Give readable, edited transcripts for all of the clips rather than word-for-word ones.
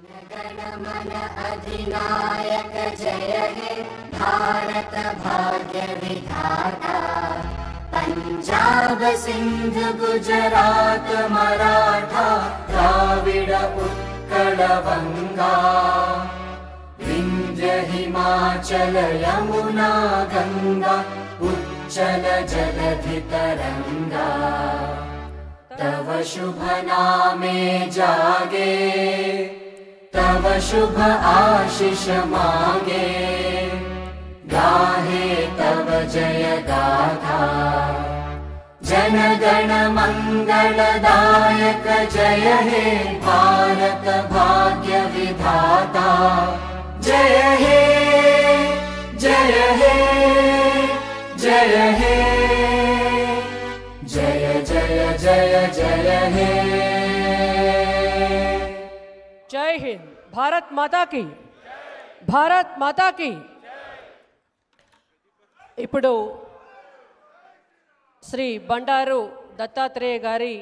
गणमन अधिनायक जय हे भारत भाग्य विधाता। पंजाब सिंध गुजरात मराठा द्राविड उत्कल बंगा। विंध्य हिमाचल यमुना गंगा उच्चल जलधि तरंगा। तव शुभ नामे जागे तव शुभ आशीष मांगे। गाहे तव जय गाथा जन गण मंगलदायक जय हे भारत भाग्य विधाता। जय हे जय हे जय हे जय जय जय जय हे। जय हिंद। भारत माता की, भारत माता की। ఇప్పుడు శ్రీ బండారు దత్తాత్రేయ గారి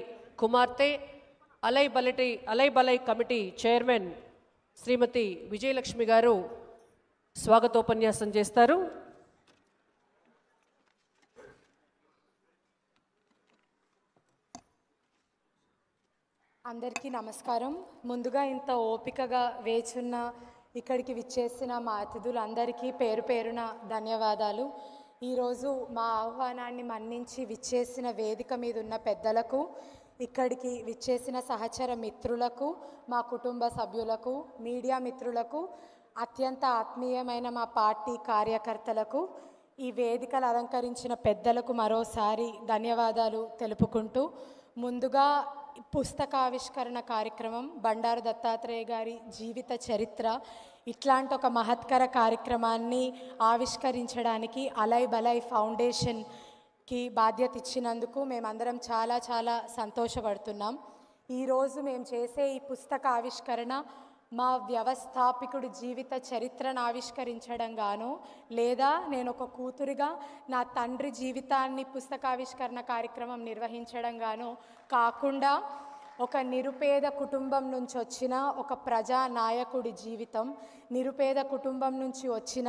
కుమార్తె అలైబలై కమిటీ చైర్మన్ శ్రీమతి విజయలక్ష్మి గారు స్వాగతోపన్యాసం చేస్తారు. అందరికీ నమస్కారం. ముందుగా ఇంత ఓపికగా వేచున్న ఇక్కడికి విచ్చేసిన మా అతిథులందరికీ పేరు పేరున ధన్యవాదాలు. ఈరోజు మా ఆహ్వానాన్ని మన్నించి విచ్చేసిన వేదిక మీద ఉన్న పెద్దలకు, ఇక్కడికి విచ్చేసిన సహచర మిత్రులకు, మా కుటుంబ సభ్యులకు, మీడియా మిత్రులకు, అత్యంత ఆత్మీయమైన మా పార్టీ కార్యకర్తలకు, ఈ వేదికలు అలంకరించిన పెద్దలకు మరోసారి ధన్యవాదాలు తెలుపుకుంటూ, ముందుగా పుస్తకావిష్కరణ కార్యక్రమం బండారు దత్తాత్రేయ గారి జీవిత చరిత్ర ఇట్లాంటి ఒక మహత్కర కార్యక్రమాన్ని ఆవిష్కరించడానికి అలైబలై ఫౌండేషన్కి బాధ్యత ఇచ్చినందుకు మేమందరం చాలా చాలా సంతోషపడుతున్నాం. ఈరోజు మేము చేసే ఈ పుస్తక ఆవిష్కరణ మా వ్యవస్థాపకుడి జీవిత చరిత్రను ఆవిష్కరించడం గాను, లేదా నేను ఒక కూతురిగా నా తండ్రి జీవితాన్ని పుస్తకావిష్కరణ కార్యక్రమం నిర్వహించడం గాను కాకుండా, ఒక నిరుపేద కుటుంబం నుంచి వచ్చిన ఒక ప్రజానాయకుడి జీవితం, నిరుపేద కుటుంబం నుంచి వచ్చిన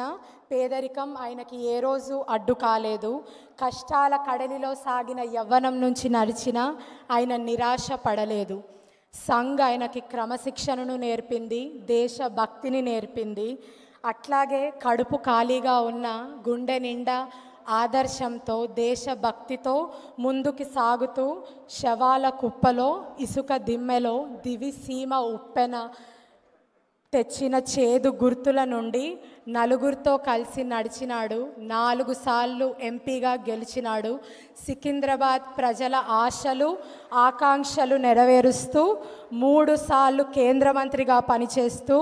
పేదరికం ఆయనకి ఏ రోజు అడ్డు కాలేదు. కష్టాల కడలిలో సాగిన యవ్వనం నుంచి నడిచిన ఆయన నిరాశ పడలేదు. సంఘ్ ఆయనకి క్రమశిక్షణను నేర్పింది, దేశభక్తిని నేర్పింది. అట్లాగే కడుపు ఖాళీగా ఉన్న గుండె నిండా ఆదర్శంతో, దేశభక్తితో ముందుకు సాగుతూ శవాల కుప్పలో, ఇసుక దిమ్మెలో, దివిసీమ ఉప్పెన తెచ్చిన చేదు గుర్తుల నుండి నలుగురితో కలిసి నడిచినాడు. 4 సార్లు ఎంపీగా గెలిచినాడు. సికింద్రాబాద్ ప్రజల ఆశలు ఆకాంక్షలు నెరవేరుస్తూ 3 సార్లు కేంద్ర మంత్రిగా పనిచేస్తూ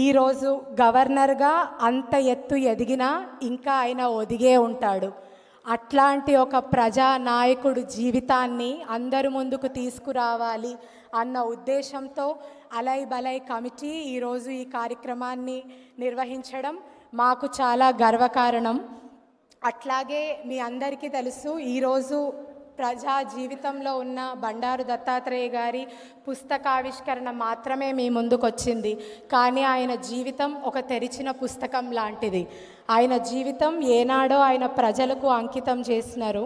ఈరోజు గవర్నర్గా అంత ఎత్తు ఎదిగినా ఇంకా ఆయన ఒదిగే ఉంటాడు. అట్లాంటి ఒక ప్రజానాయకుడు జీవితాన్ని అందరి ముందుకు తీసుకురావాలి అన్న ఉద్దేశంతో అలైబలై కమిటీ ఈరోజు ఈ కార్యక్రమాన్ని నిర్వహించడం మాకు చాలా గర్వకారణం. అట్లాగే మీ అందరికీ తెలుసు, ఈరోజు ప్రజా జీవితంలో ఉన్న బండారు దత్తాత్రేయ గారి పుస్తకావిష్కరణ మాత్రమే మీ ముందుకు వచ్చింది. కానీ ఆయన జీవితం ఒక తెరిచిన పుస్తకం లాంటిది. ఆయన జీవితం ఏనాడో ఆయన ప్రజలకు అంకితం చేసినారు.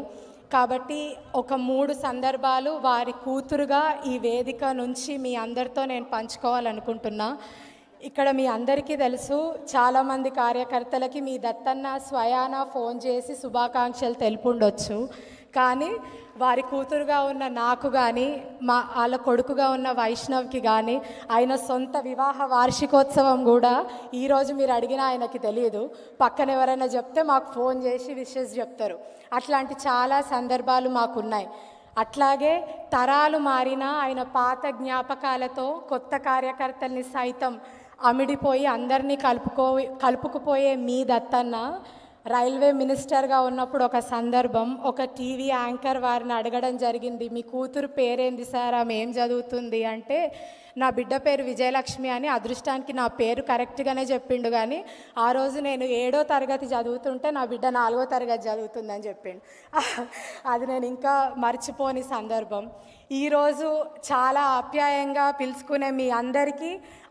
కాబట్టి ఒక 3 సందర్భాలు వారి కూతురుగా ఈ వేదిక నుంచి మీ అందరితో నేను పంచుకోవాలనుకుంటున్నా. ఇక్కడ మీ అందరికీ తెలుసు, చాలామంది కార్యకర్తలకి మీ దత్తన్న స్వయాన ఫోన్ చేసి శుభాకాంక్షలు తెలుపుండొచ్చు. కానీ వారి కూతురుగా ఉన్న నాకు కానీ, వాళ్ళ కొడుకుగా ఉన్న వైష్ణవ్కి కానీ ఆయన సొంత వివాహ వార్షికోత్సవం కూడా ఈరోజు మీరు అడిగినా ఆయనకి తెలియదు. పక్కన ఎవరైనా చెప్తే మాకు ఫోన్ చేసి విషెస్ చెప్తారు. అట్లాంటి చాలా సందర్భాలు మాకున్నాయి. అట్లాగే తరాలు మారినా ఆయన పాత జ్ఞాపకాలతో కొత్త కార్యకర్తల్ని సైతం అమిడిపోయి అందరినీ కలుపుకుపోయే మీ దత్తన్న రైల్వే మినిస్టర్గా ఉన్నప్పుడు ఒక సందర్భం, ఒక టీవీ యాంకర్ వారిని అడగడం జరిగింది, మీ కూతురు పేరేంది సార్, ఆమె ఏం చదువుతుంది అంటే, నా బిడ్డ పేరు విజయలక్ష్మి అని. అదృష్టానికి నా పేరు కరెక్ట్గానే చెప్పిండు. కానీ ఆ రోజు నేను 7వ తరగతి చదువుతుంటే నా బిడ్డ 4వ తరగతి చదువుతుందని చెప్పిండు. అది నేను ఇంకా మర్చిపోని సందర్భం. ఈరోజు చాలా ఆప్యాయంగా పిలుచుకునే మీ అందరికీ,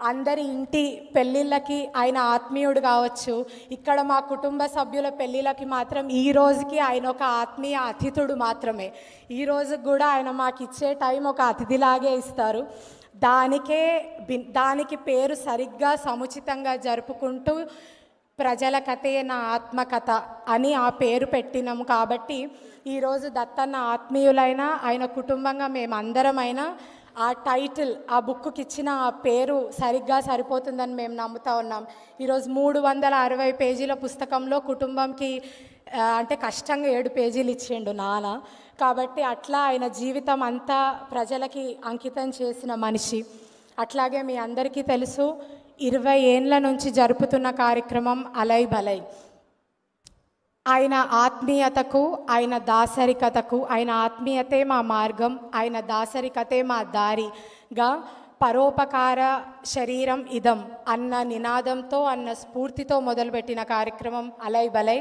అందరి ఇంటి పెళ్ళిళ్ళకి ఆయన ఆత్మీయుడు కావచ్చు. ఇక్కడ మా కుటుంబ సభ్యుల పెళ్ళిళ్ళకి మాత్రం ఈ రోజుకి ఆయన ఒక ఆత్మీయ అతిథుడు మాత్రమే. ఈ రోజుకి కూడా ఆయన మాకు ఇచ్చే టైం ఒక అతిథిలాగే ఇస్తారు. దానికి పేరు సరిగ్గా సముచితంగా జరుపుకుంటూ ప్రజల కథే నా ఆత్మకథ అని ఆ పేరు పెట్టినాము. కాబట్టి ఈరోజు దత్తన్న ఆత్మీయులైన ఆయన కుటుంబంగా మేమందరమైనా ఆ టైటిల్, ఆ బుక్కి ఇచ్చిన ఆ పేరు సరిగ్గా సరిపోతుందని మేము నమ్ముతా ఉన్నాం. ఈరోజు 360 పేజీల పుస్తకంలో కుటుంబంకి అంటే కష్టంగా 7 పేజీలు ఇచ్చిండు నాన్న. కాబట్టి అట్లా ఆయన జీవితం అంతా ప్రజలకి అంకితం చేసిన మనిషి. అట్లాగే మీ అందరికీ తెలుసు, 20 ఏండ్ల నుంచి జరుపుతున్న కార్యక్రమం అలై బలై. ఆయన ఆత్మీయతకు, ఆయన దాసరికతకు, ఆయన ఆత్మీయతే మా మార్గం, ఆయన దాసరికతే మా దారిగా పరోపకార శరీరం ఇదం అన్న నినాదంతో, అన్న స్ఫూర్తితో మొదలుపెట్టిన కార్యక్రమం అలై బలై.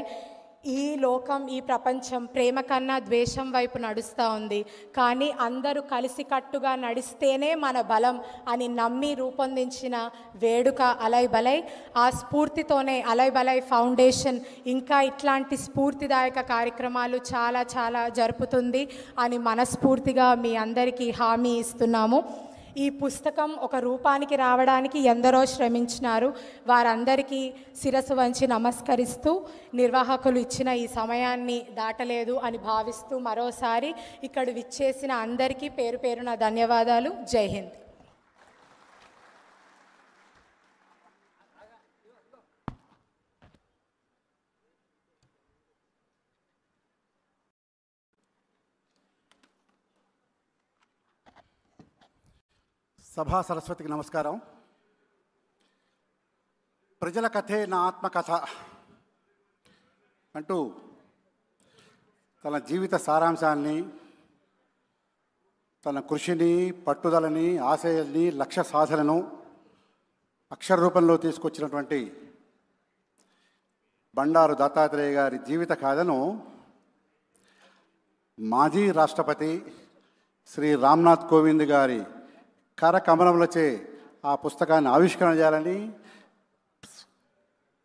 ఈ లోకం, ఈ ప్రపంచం ప్రేమ కన్నా ద్వేషం వైపు నడుస్తూ ఉంది. కానీ అందరూ కలిసికట్టుగా నడిస్తేనే మన బలం అని నమ్మి రూపొందించిన వేడుక అలై బలై. ఆ స్ఫూర్తితోనే అలై బలై ఫౌండేషన్ ఇంకా ఇట్లాంటి స్ఫూర్తిదాయక కార్యక్రమాలు చాలా చాలా జరుపుతుంది అని మనస్ఫూర్తిగా మీ అందరికీ హామీ ఇస్తున్నాము. ఈ పుస్తకం ఒక రూపానికి రావడానికి ఎందరో శ్రమించినారు. వారందరికీ శిరస్సు వంచి నమస్కరిస్తూ, నిర్వాహకులు ఇచ్చిన ఈ సమయాన్ని దాటలేదు అని భావిస్తూ మరోసారి ఇక్కడ విచ్చేసిన అందరికీ పేరు పేరున ధన్యవాదాలు. జై హింద్. సభా సరస్వతికి నమస్కారం. ప్రజల కథే నా ఆత్మకథ అంటూ తన జీవిత సారాంశాన్ని, తన కృషిని, పట్టుదలని, ఆశయాల్ని, లక్ష్య సాధనను అక్షర రూపంలో తీసుకొచ్చినటువంటి బండారు దత్తాత్రేయ గారి జీవిత కథను మాజీ రాష్ట్రపతి శ్రీ రామ్నాథ్ కోవింద్ గారి కరకమలములచే ఆ పుస్తకాన్ని ఆవిష్కరణ చేయాలని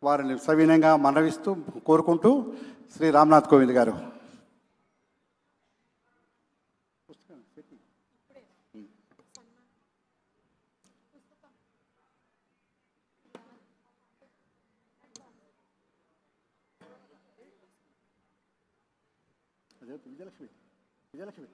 వారిని సవినయంగా మనవిస్తూ కోరుకుంటూ, శ్రీ రామ్నాథ్ కోవింద్ గారు. విజయలక్ష్మి విజయలక్ష్మి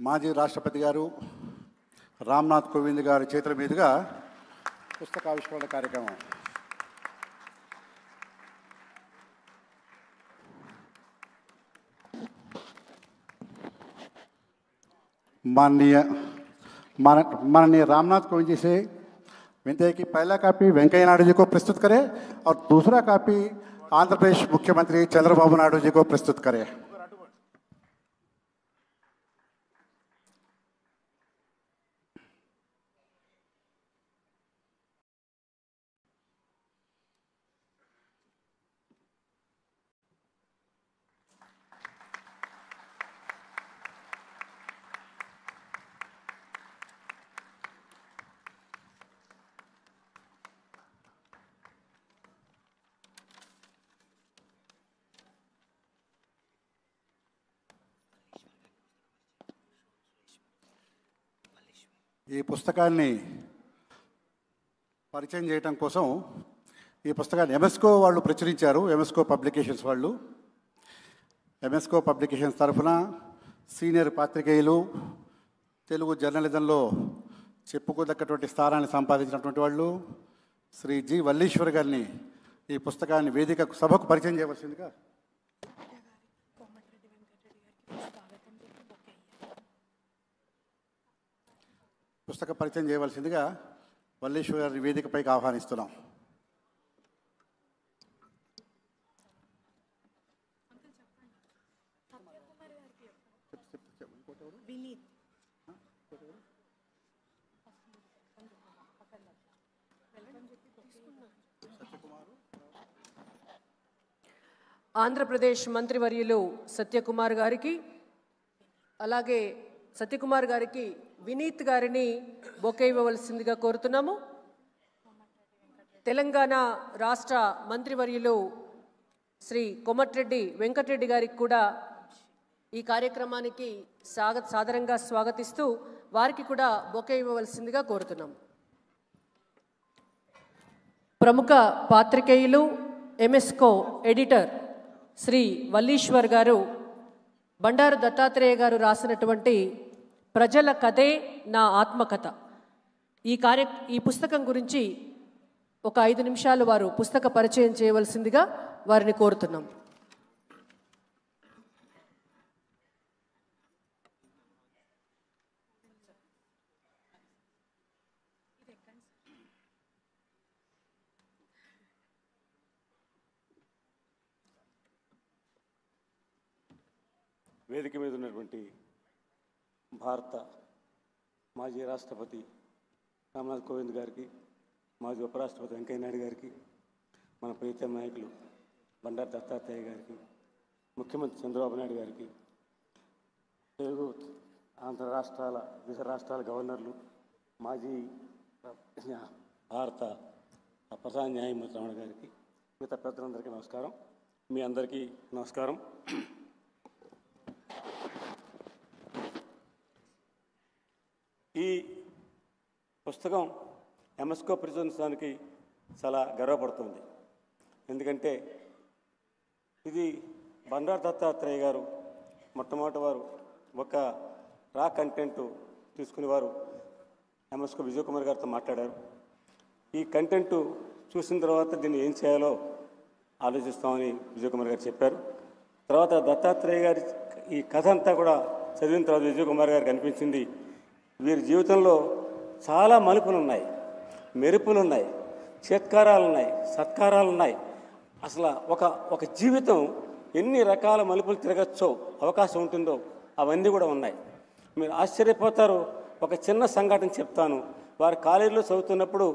మాజీ రాష్ట్రపతి గారు రామ్నాథ్ కోవింద్ గారి చేతుల మీదుగా పుస్తకావిష్కరణ కార్యక్రమం. माननीय रामनाथ कोविंद जी से विनती है कि पहला कॉपी वेंकैया नायडू जी को प्रस्तुत करें और दूसरा कॉपी आंध्र प्रदेश मुख्यमंत्री चंद्रबाबू नायडू जी को प्रस्तुत करें. ఈ పుస్తకాన్ని పరిచయం చేయడం కోసం ఈ పుస్తకాన్ని ఎంఎస్కో వాళ్ళు ప్రచురించారు. ఎంఎస్కో పబ్లికేషన్స్ వాళ్ళు. ఎంఎస్కో పబ్లికేషన్స్ తరఫున సీనియర్ పాత్రికేయులు తెలుగు జర్నలిజంలో చెప్పుకోదగ్గటువంటి స్థానాన్ని సంపాదించినటువంటి వాళ్ళు శ్రీ జి వల్లీశ్వర్ గారిని ఈ పుస్తకాన్ని వేదికకు సభకు పరిచయం చేయవలసిందిగా పుస్తక పరిచయం చేయవలసిందిగా వల్లీశ్వర్ గారిని వేదికపైకి ఆహ్వానిస్తున్నాం. ఆంధ్రప్రదేశ్ మంత్రివర్యులు సత్యకుమార్ గారికి, అలాగే సత్యకుమార్ గారికి వినీత్ గారిని బొకే ఇవ్వవలసిందిగా కోరుతున్నాము. తెలంగాణ రాష్ట్ర మంత్రివర్యులు శ్రీ కోమటిరెడ్డి వెంకటరెడ్డి గారికి కూడా ఈ కార్యక్రమానికి సాదరంగా స్వాగతిస్తూ వారికి కూడా బొకే ఇవ్వవలసిందిగా కోరుతున్నాం. ప్రముఖ పాత్రికేయులు ఎంఎస్కో ఎడిటర్ శ్రీ వల్లీశ్వర్ గారు బండారు దత్తాత్రేయ గారు రాసినటువంటి ప్రజల కథే నా ఆత్మకథ ఈ పుస్తకం గురించి ఒక 5 నిమిషాలు వారు పుస్తక పరిచయం చేయవలసిందిగా వారిని కోరుతున్నాం. వేదిక మీద ఉన్నటువంటి భారత మాజీ రాష్ట్రపతి రామ్నాథ్ కోవింద్ గారికి, మాజీ ఉపరాష్ట్రపతి వెంకయ్య నాయుడు గారికి, మన ప్రీతం నాయకులు బండారు దత్తాత్రేయ గారికి, ముఖ్యమంత్రి చంద్రబాబు నాయుడు గారికి, తెలుగు ఆంధ్ర రాష్ట్రాల వివిధ రాష్ట్రాల గవర్నర్లు, మాజీ భారత ప్రధాన న్యాయమూర్తి రమణ గారికి, మిగతా పెద్దలందరికీ నమస్కారం. మీ అందరికీ నమస్కారం. ఈ పుస్తకం ఎంఎస్కో ప్రచురించడానికి చాలా గర్వపడుతుంది. ఎందుకంటే ఇది బండారు దత్తాత్రేయ గారు మొట్టమొదటి వారు ఒక రా కంటెంట్ తీసుకునేవారు ఎంఎస్కో విజయ్ కుమార్ గారితో మాట్లాడారు. ఈ కంటెంట్ చూసిన తర్వాత దీన్ని ఏం చేయాలో ఆలోచిస్తామని విజయ్ కుమార్ గారు చెప్పారు. తర్వాత దత్తాత్రేయ గారి ఈ కథ అంతా కూడా చదివిన తర్వాత విజయ్ కుమార్ గారికి అనిపించింది, వీరి జీవితంలో చాలా మలుపులు ఉన్నాయి, మెరుపులు ఉన్నాయి, చేత్కారాలు ఉన్నాయి, సత్కారాలు ఉన్నాయి. అసలు ఒక జీవితం ఎన్ని రకాల మలుపులు తిరగచ్చో, అవకాశం ఉంటుందో అవన్నీ కూడా ఉన్నాయి. మీరు ఆశ్చర్యపోతారు. ఒక చిన్న సంఘటన చెప్తాను. వారు కాలేజీలో చదువుతున్నప్పుడు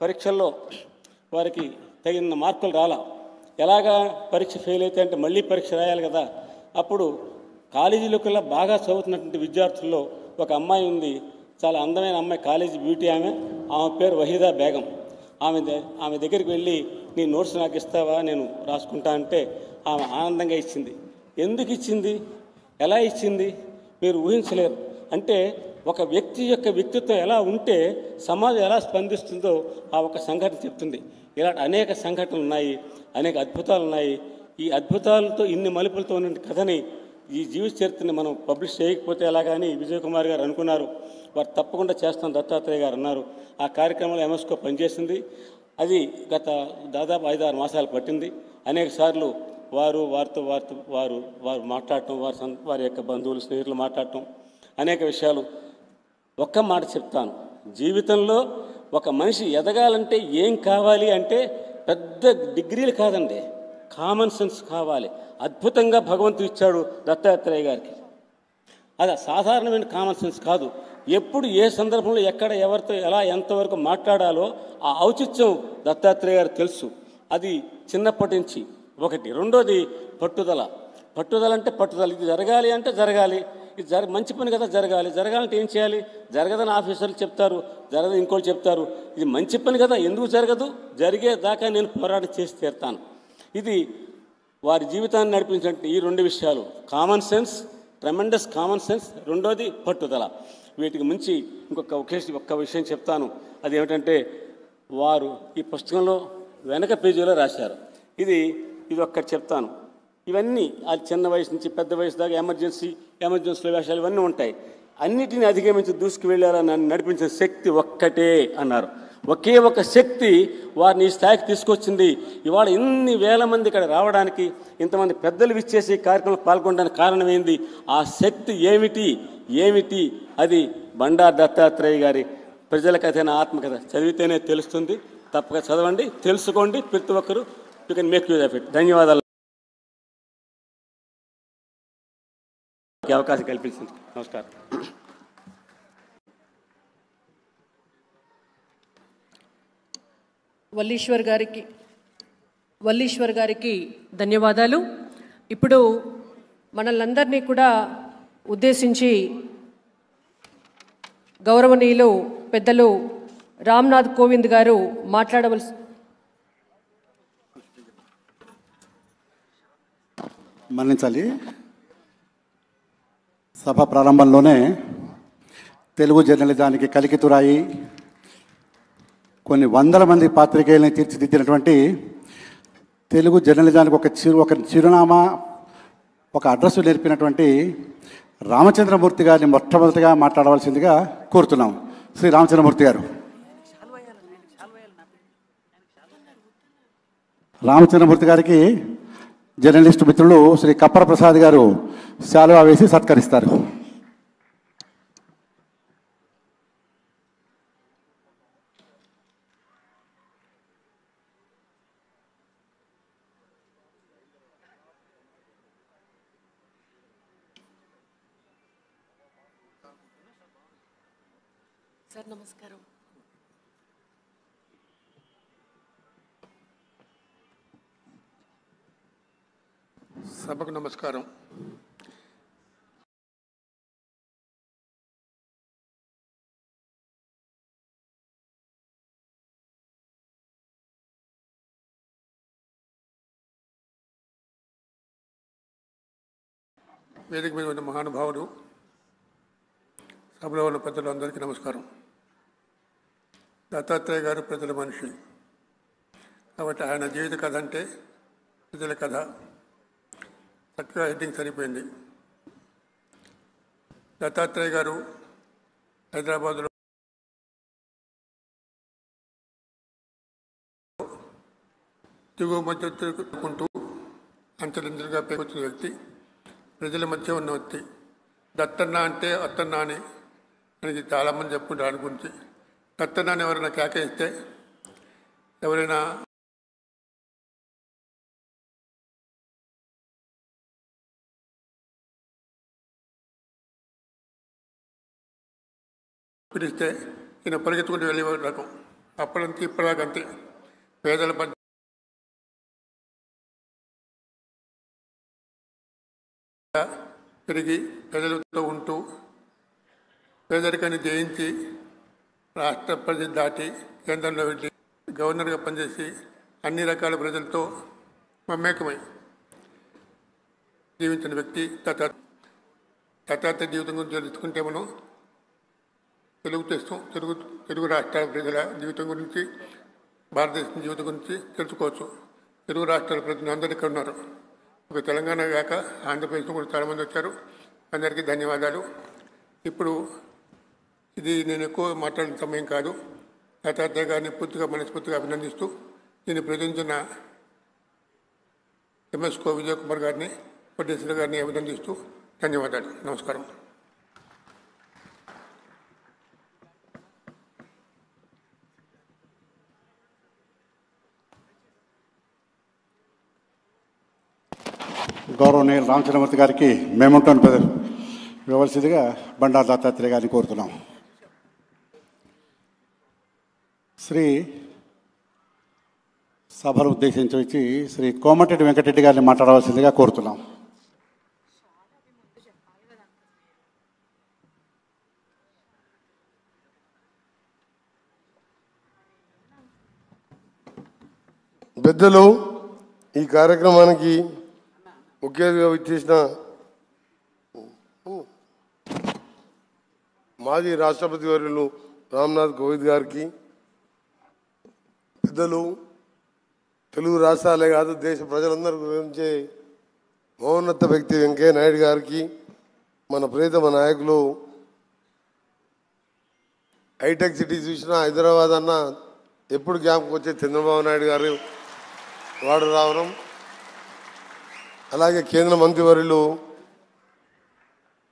పరీక్షల్లో వారికి తగిన మార్కులు రాలా. ఎలాగా పరీక్ష ఫెయిల్ అయితే అంటే మళ్ళీ పరీక్ష రాయాలి కదా. అప్పుడు కాలేజీలోకల్లా బాగా చదువుతున్నటువంటి విద్యార్థుల్లో ఒక అమ్మాయి ఉంది, చాలా అందమైన అమ్మాయి, కాలేజీ బ్యూటీ ఆమె పేరు వహీదా బేగం. ఆమె దగ్గరికి వెళ్ళి నీ నోట్స్ నాకు ఇస్తావా, నేను రాసుకుంటా అంటే ఆమె ఆనందంగా ఇచ్చింది. ఎందుకు ఇచ్చింది, ఎలా ఇచ్చింది మీరు ఊహించలేరు. అంటే ఒక వ్యక్తి యొక్క వ్యక్తిత్వం ఎలా ఉంటే సమాజం ఎలా స్పందిస్తుందో ఆ ఒక సంఘటన చెప్తుంది. ఇలాంటి అనేక సంఘటనలు ఉన్నాయి, అనేక అద్భుతాలు ఉన్నాయి. ఈ అద్భుతాలతో ఇన్ని మలుపులతో ఉన్న కథని, ఈ జీవిత చరిత్రని మనం పబ్లిష్ చేయకపోతే ఎలాగని విజయ్ కుమార్ గారు అనుకున్నారు. వారు తప్పకుండా చేస్తాం దత్తాత్రేయ గారు అన్నారు. ఆ కార్యక్రమంలో ఎంఎస్కో పనిచేసింది. అది గత దాదాపు 5-6 మాసాలు పట్టింది. అనేక సార్లు వారు మాట్లాడటం, వారి యొక్క బంధువులు, స్నేహితులు మాట్లాడటం, అనేక విషయాలు. ఒక్క మాట చెప్తాను, జీవితంలో ఒక మనిషి ఎదగాలంటే ఏం కావాలి అంటే పెద్ద డిగ్రీలు కాదండి, కామన్ సెన్స్ కావాలి. అద్భుతంగా భగవంతుడు ఇచ్చాడు దత్తాత్రేయ గారికి. అది సాధారణమైన కామన్ సెన్స్ కాదు. ఎప్పుడు ఏ సందర్భంలో ఎక్కడ ఎవరితో ఎలా ఎంతవరకు మాట్లాడాలో ఆ ఔచిత్యం దత్తాత్రేయ గారు తెలుసు. అది చిన్నప్పటి నుంచి ఒకటి. రెండోది పట్టుదల. పట్టుదల అంటే పట్టుదల. ఇది జరగాలి అంటే జరగాలి, ఇది మంచి పని కదా జరగాలి. జరగాలంటే ఏం చేయాలి? జరగదని ఆఫీసర్లు చెప్తారు, జరగదు ఇంకోటి చెప్తారు. ఇది మంచి పని కదా, ఎందుకు జరగదు? జరిగేదాకా నేను పోరాటం చేసి తీరుతాను. ఇది వారి జీవితాన్ని నడిపించినట్టు ఈ 2 విషయాలు, common sense, tremendous common sense, రెండోది పట్టుదల. వీటికి మించి ఒక్క విషయం చెప్తాను. అది ఏమిటంటే వారు ఈ పుస్తకంలో వెనక పేజీలో రాశారు. ఇది ఒక్కటి చెప్తాను. ఇవన్నీ అది చిన్న వయసు నుంచి పెద్ద వయసు దాకా ఎమర్జెన్సీలో వేషాలు ఇవన్నీ ఉంటాయి. అన్నిటిని అధిగమించి దూసుకు వెళ్ళాలని నన్ను నడిపించిన శక్తి ఒక్కటే అన్నారు. ఒకే ఒక శక్తి వారిని ఈ స్థాయికి తీసుకొచ్చింది. ఇవాళ ఇన్ని వేల మంది ఇక్కడ రావడానికి, ఇంతమంది పెద్దలు విచ్చేసి కార్యక్రమంలో పాల్గొనడానికి కారణం ఏంది? ఆ శక్తి ఏమిటి అది బండారు దత్తాత్రేయ గారి ప్రజల కథైన ఆత్మకథ చదివితేనే తెలుస్తుంది. తప్పక చదవండి, తెలుసుకోండి. ప్రతి ఒక్కరూ you can make use of it. ధన్యవాదాలు. అవకాశం కల్పించింది. నమస్కారం. వల్లీశ్వర్ గారికి ధన్యవాదాలు. ఇప్పుడు మనల్నందరినీ కూడా ఉద్దేశించి గౌరవనీయులు పెద్దలు రామ్నాథ్ కోవింద్ గారు మాట్లాడవలసి. మన్నించాలి. సభ ప్రారంభంలోనే తెలుగు జర్నలిజానికి కలికితురాయి కొన్ని వందల మంది పాత్రికేయుల్ని తీర్చిదిద్దినటువంటి తెలుగు జర్నలిజానికి ఒక చిరునామా, ఒక అడ్రస్ నేర్పినటువంటి రామచంద్రమూర్తి గారిని మొట్టమొదటిగా మాట్లాడవలసిందిగా కోరుతున్నాం. శ్రీ రామచంద్రమూర్తి గారు. రామచంద్రమూర్తి గారికి జర్నలిస్టు మిత్రులు శ్రీ కప్పర ప్రసాద్ గారు శాలువా వేసి సత్కరిస్తారు. సార్ నమస్కారం. సభకు నమస్కారం. వేదిక మీద ఉన్న మహానుభావుడు, సభలో ఉన్న పెద్దలు అందరికీ నమస్కారం. దత్తాత్రేయ గారు ప్రజల మనిషి కాబట్టి ఆయన జీవిత కథ అంటే ప్రజల కథ. చక్కగా హెడ్డింగ్ సరిపోయింది. దత్తాత్రేయ గారు హైదరాబాద్లో దిగువ మధ్య తిరుగుకుంటూ అంచెలంచెలుగా పెరుగుతున్న వ్యక్తి, ప్రజల మధ్య ఉన్న వ్యక్తి. దత్తన్న అంటే అత్తన్న అని మనకి చాలామంది చెప్పుకుంటారు. దాని గురించి దత్తన్న అని ఎవరైనా కేకేస్తే, ఎవరైనా పిలిస్తే ఈయన పరిగెత్తుకుంటూ వెళ్ళే రకం. అప్పటికి ఇప్పటిదాకంతే పేదల మధ్య పెరిగి ప్రజలతో ఉంటూ పేదరికాన్ని జయించి రాష్ట్ర పరిధి దాటి కేంద్రంలో వెళ్ళి గవర్నర్గా పనిచేసి అన్ని రకాల ప్రజలతో మమేకమై జీవించిన వ్యక్తి దత్తాత్రేయ జీవితం గురించి తెలుసుకుంటే మనం తెలుగు రాష్ట్రాల ప్రజల జీవితం గురించి, భారతదేశం జీవితం గురించి తెలుసుకోవచ్చు. తెలుగు రాష్ట్రాల ప్రజలు అందరూ ఇక్కడ ఉన్నారు. ఒక తెలంగాణ కాక ఆంధ్రప్రదేశ్లో కూడా చాలామంది వచ్చారు. అందరికీ ధన్యవాదాలు. ఇప్పుడు ఇది నేను ఎక్కువ మాట్లాడిన సమయం కాదు. దత్తాత్రేయ గారిని పూర్తిగా మనస్ఫూర్తిగా అభినందిస్తూ దీన్ని ప్రచురించిన ఎంఎస్కో విజయ్ కుమార్ గారిని, ప్రొడ్యూసర్ గారిని అభినందిస్తూ ధన్యవాదాలు. నమస్కారం. గౌరవనీయులు రామచంద్రమూర్తి గారికి మేముంటాను ఇవ్వవలసిందిగా బండారు దత్తాత్రేయ గారిని కోరుతున్నాం. శ్రీ సభను ఉద్దేశించి వచ్చి శ్రీ కోమటిరెడ్డి వెంకటరెడ్డి గారిని మాట్లాడవలసిందిగా కోరుతున్నాం. పెద్దలు, ఈ కార్యక్రమానికి ముఖ్య అతిథిగా విచ్చేసిన మాజీ రాష్ట్రపతి వర్యులు రామ్నాథ్ కోవింద్ గారికి, పెద్దలు, తెలుగు రాష్ట్రాలే కాదు దేశ ప్రజలందరి గురించి మహోన్నత వ్యక్తి వెంకయ్య నాయుడు గారికి, మన ప్రియతమ నాయకులు హైటెక్ సిటీ చూసినా హైదరాబాద్ అన్న ఎప్పుడు జ్ఞాపకం వచ్చే చంద్రబాబు నాయుడు గారు వాడు రావడం, అలాగే కేంద్ర మంత్రివర్యులు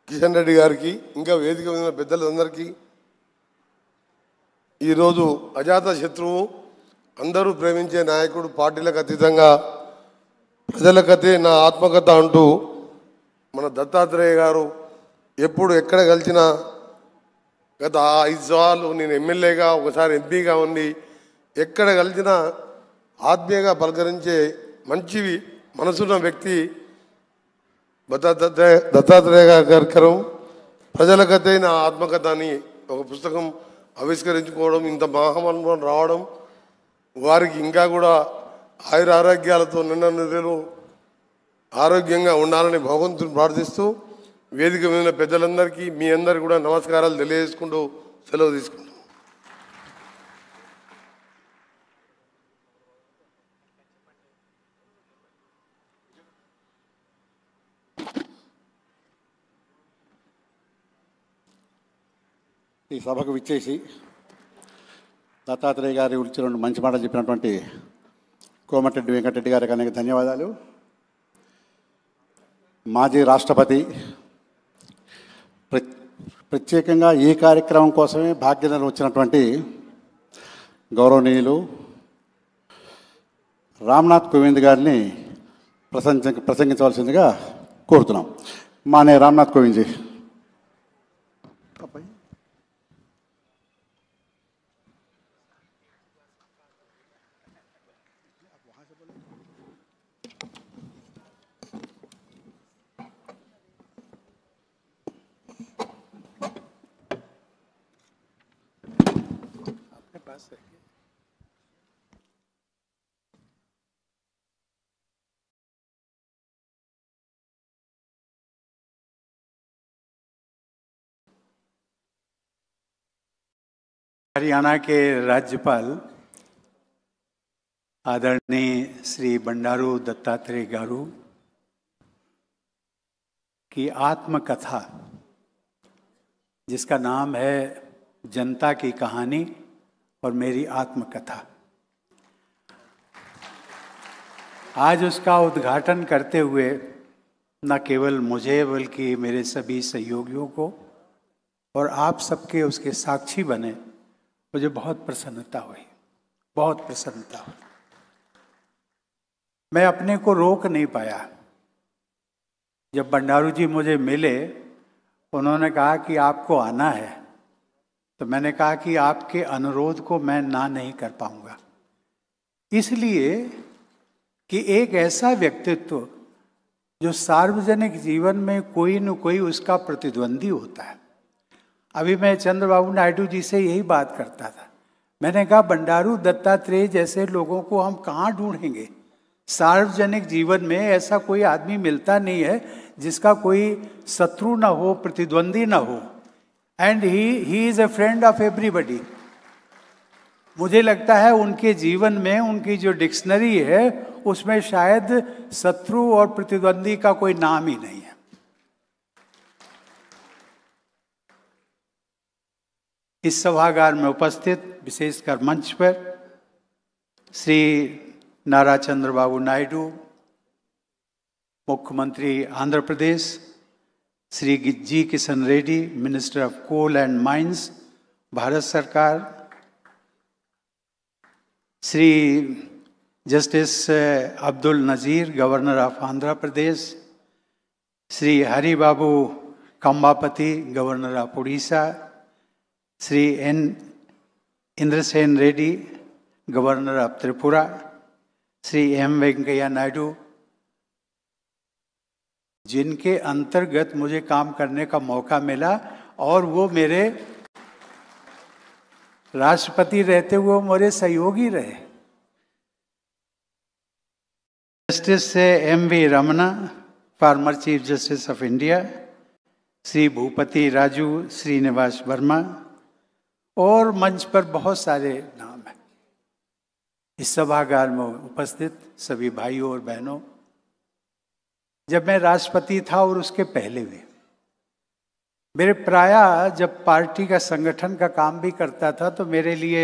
కిషన్ రెడ్డి గారికి, ఇంకా వేదిక మీద పెద్దలందరికీ, ఈరోజు అజాత శత్రువు, అందరూ ప్రేమించే నాయకుడు, పార్టీలకు అతీతంగా ప్రజలకతే నా ఆత్మకథ అంటూ మన దత్తాత్రేయ గారు ఎప్పుడు ఎక్కడ కలిసినా గత 5 సార్లు నేను ఎమ్మెల్యేగా ఒకసారి ఎంపీగా ఉండి ఎక్కడ కలిసినా ఆత్మీయంగా పలకరించే మంచి మనసున్న వ్యక్తి దత్తాత్రేయ గారు. ప్రజలకతే నా ఆత్మకథ అని ఒక పుస్తకం ఆవిష్కరించుకోవడం, ఇంత మహామనుభవం రావడం, వారికి ఇంకా కూడా ఆయుర ఆరోగ్యాలతో నిండు ఆరోగ్యంగా ఉండాలని భగవంతుని ప్రార్థిస్తూ వేదిక మీద పెద్దలందరికీ మీ అందరికీ కూడా నమస్కారాలు తెలియజేసుకుంటూ సెలవు తీసుకుంటాం. ఈ సభకు విచ్చేసి దత్తాత్రేయ గారి గురించి 2 మంచి మాటలు చెప్పినటువంటి కోమటిరెడ్డి వెంకటరెడ్డి గారికి అనేక ధన్యవాదాలు. మాజీ రాష్ట్రపతి ప్రత్యేకంగా ఈ కార్యక్రమం కోసమే భాగ్యనగర్ వచ్చినటువంటి గౌరవనీయులు రామ్నాథ్ కోవింద్ గారిని ప్రసంగించవలసిందిగా కోరుతున్నాం. మానే రామ్నాథ్ కోవింద్ జీ. हरियाणा के राज्यपाल आदरणीय श्री बंडारू दत्तात्रेय गारू की आत्मकथा, जिसका नाम है जनता की कहानी और मेरी आत्मकथा, आज उसका उद्घाटन करते हुए न केवल मुझे बल्कि मेरे सभी सहयोगियों को और आप सबके उसके साक्षी बने, मुझे बहुत प्रसन्नता हुई, बहुत प्रसन्नता हुई। मैं अपने को रोक नहीं पाया। जब बंडारू जी मुझे मिले, उन्होंने कहा कि आपको आना है, तो मैंने कहा कि आपके अनुरोध को मैं ना नहीं कर पाऊंगा, इसलिए कि एक ऐसा व्यक्तित्व जो सार्वजनिक जीवन में कोई न कोई उसका प्रतिद्वंदी होता है। अभी मैं चंद्रबाबू नायडू जी से यही बात करता था। मैंने कहा बंडारू दत्तात्रेय जैसे लोगों को हम कहाँ ढूंढेंगे? सार्वजनिक जीवन में ऐसा कोई आदमी मिलता नहीं है जिसका कोई शत्रु ना हो, प्रतिद्वंदी ना हो, and he is a friend of everybody. मुझे लगता है उनके जीवन में उनकी जो डिक्शनरी है उसमें शायद शत्रु और प्रतिद्वंदी का कोई नाम ही नहीं है। इस सभागार में उपस्थित विशेषकर मंच पर श्री नारा चंद्रबाबू नायडू, मुख्यमंत्री Andhra Pradesh, Shri G Kishan Reddy, minister of coal and mines, Bharat सरकार, Shri justice Abdul Nazeer, governor of Andhra Pradesh, Shri Hari Babu Kambhampati, governor of Orissa, Shri N Indrasena Reddy, governor of Tripura, Shri M Venkaiah Naidu, जिनके अंतर्गत मुझे काम करने का मौका मिला और वो मेरे राष्ट्रपति रहते हुए मेरे सहयोगी रहे। Justice M V Ramana, former chief justice of India, Shri Bhupati Raju Srinivas Varma, और मंच पर बहुत सारे नाम हैं। इस सभागार में उपस्थित सभी भाइयों और बहनों, जब मैं राष्ट्रपति था और उसके पहले भी मेरे प्राय जब पार्टी का संगठन का काम भी करता था तो मेरे लिए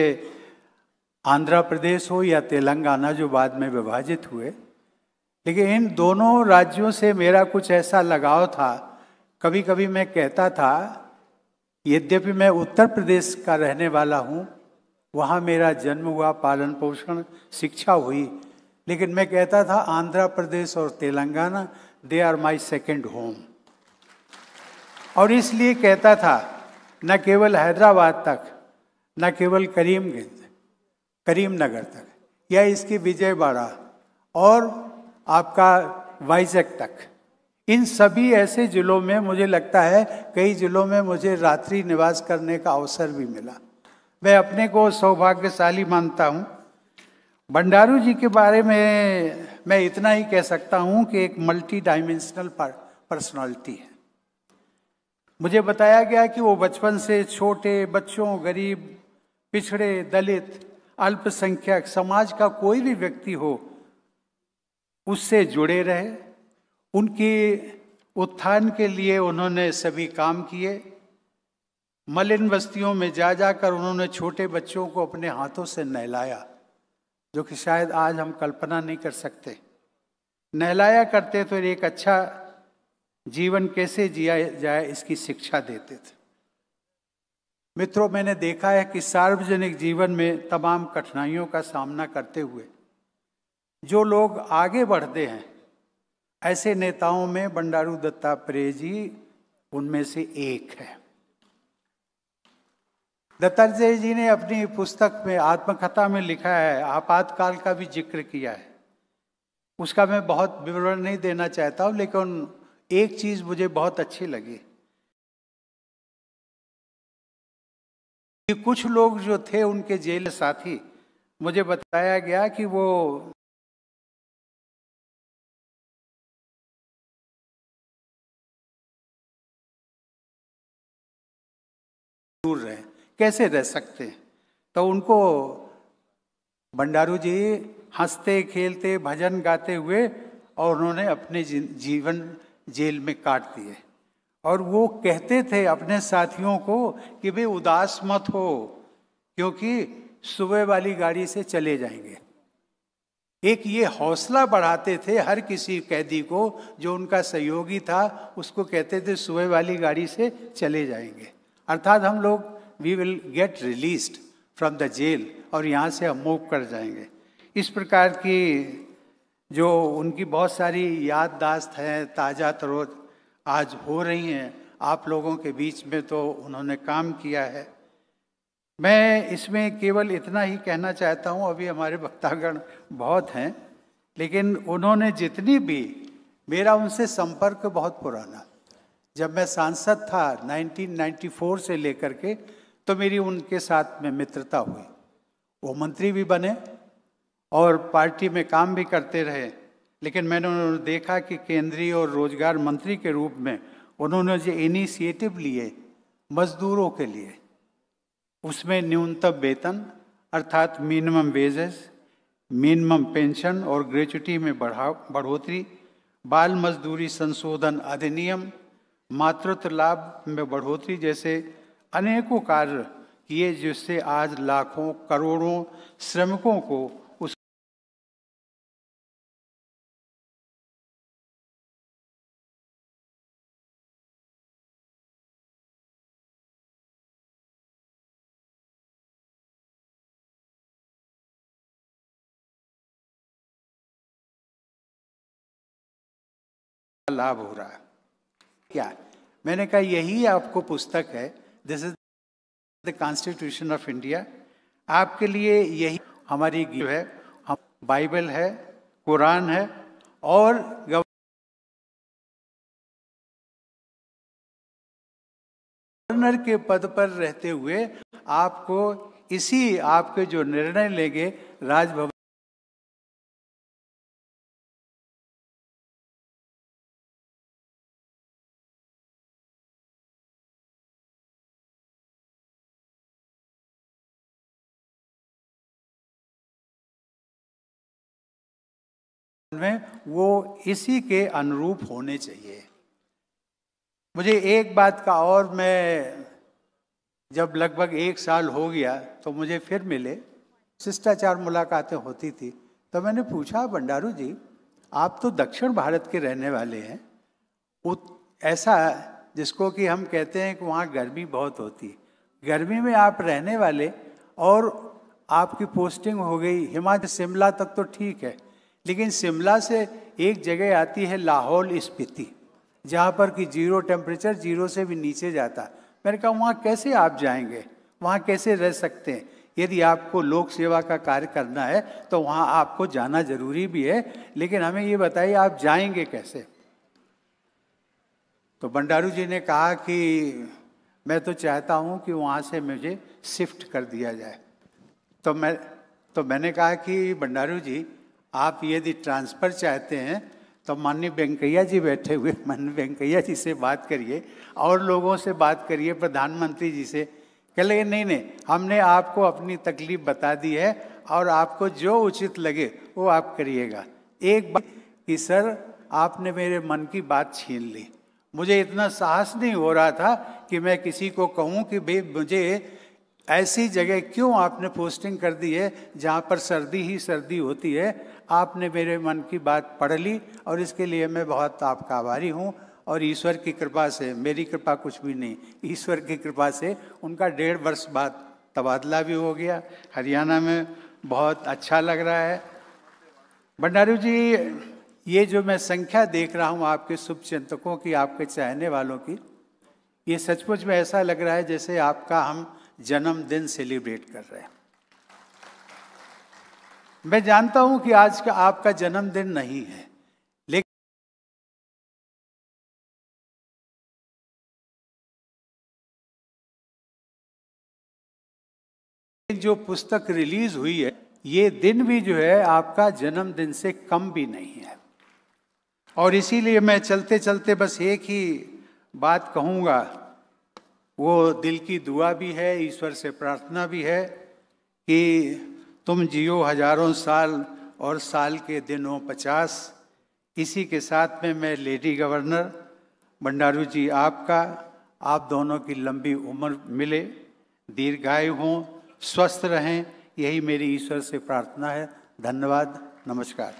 आंध्र प्रदेश हो या तेलंगाना जो बाद में विभाजित हुए, लेकिन इन दोनों राज्यों से मेरा कुछ ऐसा लगाव था। कभी कभी मैं कहता था, यद्यपि मैं उत्तर प्रदेश का रहने वाला हूँ, वहाँ मेरा जन्म हुआ, पालन पोषण शिक्षा हुई, लेकिन मैं कहता था आंध्र प्रदेश और Telangana they are my second home. और इसलिए कहता था न केवल हैदराबाद तक, न केवल करीमनगर तक या इसकी विजयवाड़ा और आपका वाइजैक तक, इन सभी ऐसे जिलों में मुझे लगता है कई जिलों में मुझे रात्रि निवास करने का अवसर भी मिला। मैं अपने को सौभाग्यशाली मानता हूँ। बंडारू जी के बारे में मैं इतना ही कह सकता हूँ कि एक मल्टी डायमेंशनल पर्सनालिटी है। मुझे बताया गया कि वो बचपन से छोटे बच्चों, गरीब, पिछड़े, दलित, अल्पसंख्यक समाज का कोई भी व्यक्ति हो उससे जुड़े रहे। उनके उत्थान के लिए उन्होंने सभी काम किए। मलिन बस्तियों में जा जाकर उन्होंने छोटे बच्चों को अपने हाथों से नहलाया, जो कि शायद आज हम कल्पना नहीं कर सकते। नहलाया करते तो एक अच्छा जीवन कैसे जिया जाए इसकी शिक्षा देते थे। मित्रों, मैंने देखा है कि सार्वजनिक जीवन में तमाम कठिनाइयों का सामना करते हुए जो लोग आगे बढ़ते हैं, ऐसे नेताओं में बंडारू दत्तात्रेय जी उनमें से एक है। दत्तात्रेय जी ने अपनी पुस्तक में, आत्मकथा में लिखा है, आपातकाल का भी जिक्र किया है। उसका मैं बहुत विवरण नहीं देना चाहता हूँ, लेकिन एक चीज मुझे बहुत अच्छी लगी कि कुछ लोग जो थे उनके जेल साथी, मुझे बताया गया कि वो दूर रहे, कैसे रह सकते हैं। तो उनको बंडारू जी हंसते खेलते भजन गाते हुए और उन्होंने अपने जीवन जेल में काट दिए। और वो कहते थे अपने साथियों को कि भाई उदास मत हो, क्योंकि सुबह वाली गाड़ी से चले जाएंगे। एक ये हौसला बढ़ाते थे हर किसी कैदी को, जो उनका सहयोगी था उसको कहते थे सुबह वाली गाड़ी से चले जाएंगे, अर्थात हम लोग we will get released from the jail और यहाँ से हम मूव कर जाएंगे। इस प्रकार की जो उनकी बहुत सारी याददाश्त हैं, ताज़ा तरोज आज हो रही हैं आप लोगों के बीच में, तो उन्होंने काम किया है। मैं इसमें केवल इतना ही कहना चाहता हूँ, अभी हमारे वक्तागण बहुत हैं, लेकिन उन्होंने जितनी भी, मेरा उनसे संपर्क बहुत पुराना, जब मैं सांसद था 1994 से लेकर के, तो मेरी उनके साथ में मित्रता हुई। वो मंत्री भी बने और पार्टी में काम भी करते रहे, लेकिन मैंने उन्होंने देखा कि केंद्रीय और रोजगार मंत्री के रूप में उन्होंने जो इनिशिएटिव लिए मजदूरों के लिए, उसमें न्यूनतम वेतन अर्थात मिनिमम वेजेस, मिनिमम पेंशन और ग्रेच्युटी में बढ़ोतरी, बाल मजदूरी संशोधन अधिनियम, मातृत्व लाभ में बढ़ोतरी जैसे अनेकों कार्य किए, जिससे आज लाखों करोड़ों श्रमिकों को उस लाभ हो रहा है। क्या मैंने कहा, यही आपको पुस्तक है, this is the constitution of India. आपके लिए यही हमारी गिफ्ट है। हम बाइबल है, कुरान है और गवर्नर के पद पर रहते हुए आपको इसी आपके जो निर्णय लेंगे राजभवन में वो इसी के अनुरूप होने चाहिए। मुझे एक बात का, और मैं जब लगभग 1 साल हो गया तो मुझे फिर मिले, शिष्टाचार मुलाकातें होती थी, तो मैंने पूछा, भंडारू जी आप तो दक्षिण भारत के रहने वाले हैं, ऐसा जिसको कि हम कहते हैं कि वहाँ गर्मी बहुत होती है, गर्मी में आप रहने वाले और आपकी पोस्टिंग हो गई हिमाचल शिमला तक तो ठीक है, लेकिन शिमला से एक जगह आती है लाहौल स्पीति, जहाँ पर कि 0 टेम्परेचर 0 से भी नीचे जाता। मैंने कहा वहाँ कैसे आप जाएंगे, वहाँ कैसे रह सकते हैं? यदि आपको लोक सेवा का कार्य करना है तो वहाँ आपको जाना जरूरी भी है, लेकिन हमें ये बताइए आप जाएंगे कैसे? तो भंडारू जी ने कहा कि मैं तो चाहता हूँ कि वहाँ से मुझे शिफ्ट कर दिया जाए। तो मैंने कहा कि भंडारू जी आप यदि ट्रांसफ़र चाहते हैं तो माननीय वेंकैया जी बैठे हुए, माननीय वेंकैया जी से बात करिए और लोगों से बात करिए, प्रधानमंत्री जी से। कह लगे नहीं, हमने आपको अपनी तकलीफ बता दी है और आपको जो उचित लगे वो आप करिएगा। एक बात कि सर आपने मेरे मन की बात छीन ली, मुझे इतना साहस नहीं हो रहा था कि मैं किसी को कहूँ कि भाई मुझे ऐसी जगह क्यों आपने पोस्टिंग कर दी है जहाँ पर सर्दी ही सर्दी होती है। आपने मेरे मन की बात पढ़ ली और इसके लिए मैं बहुत आपका आभारी हूँ। और ईश्वर की कृपा से, मेरी कृपा कुछ भी नहीं, ईश्वर की कृपा से उनका 1.5 वर्ष बाद तबादला भी हो गया। हरियाणा में बहुत अच्छा लग रहा है। भंडारू जी, ये जो मैं संख्या देख रहा हूँ आपके शुभचिंतकों की, आपके चाहने वालों की, ये सचमुच में ऐसा लग रहा है जैसे आपका हम जन्मदिन सेलिब्रेट कर रहे हैं। मैं जानता हूं कि आज का आपका जन्मदिन नहीं है, लेकिन जो पुस्तक रिलीज हुई है, ये दिन भी जो है आपका जन्मदिन से कम भी नहीं है। और इसीलिए मैं चलते चलते बस एक ही बात कहूँगा, वो दिल की दुआ भी है, ईश्वर से प्रार्थना भी है कि तुम जियो हजारों साल और साल के दिनों 50। इसी के साथ में मैं लेडी गवर्नर भंडारू जी आपका, आप दोनों की लंबी उम्र मिले, दीर्घायु हों, स्वस्थ रहें, यही मेरी ईश्वर से प्रार्थना है। धन्यवाद, नमस्कार।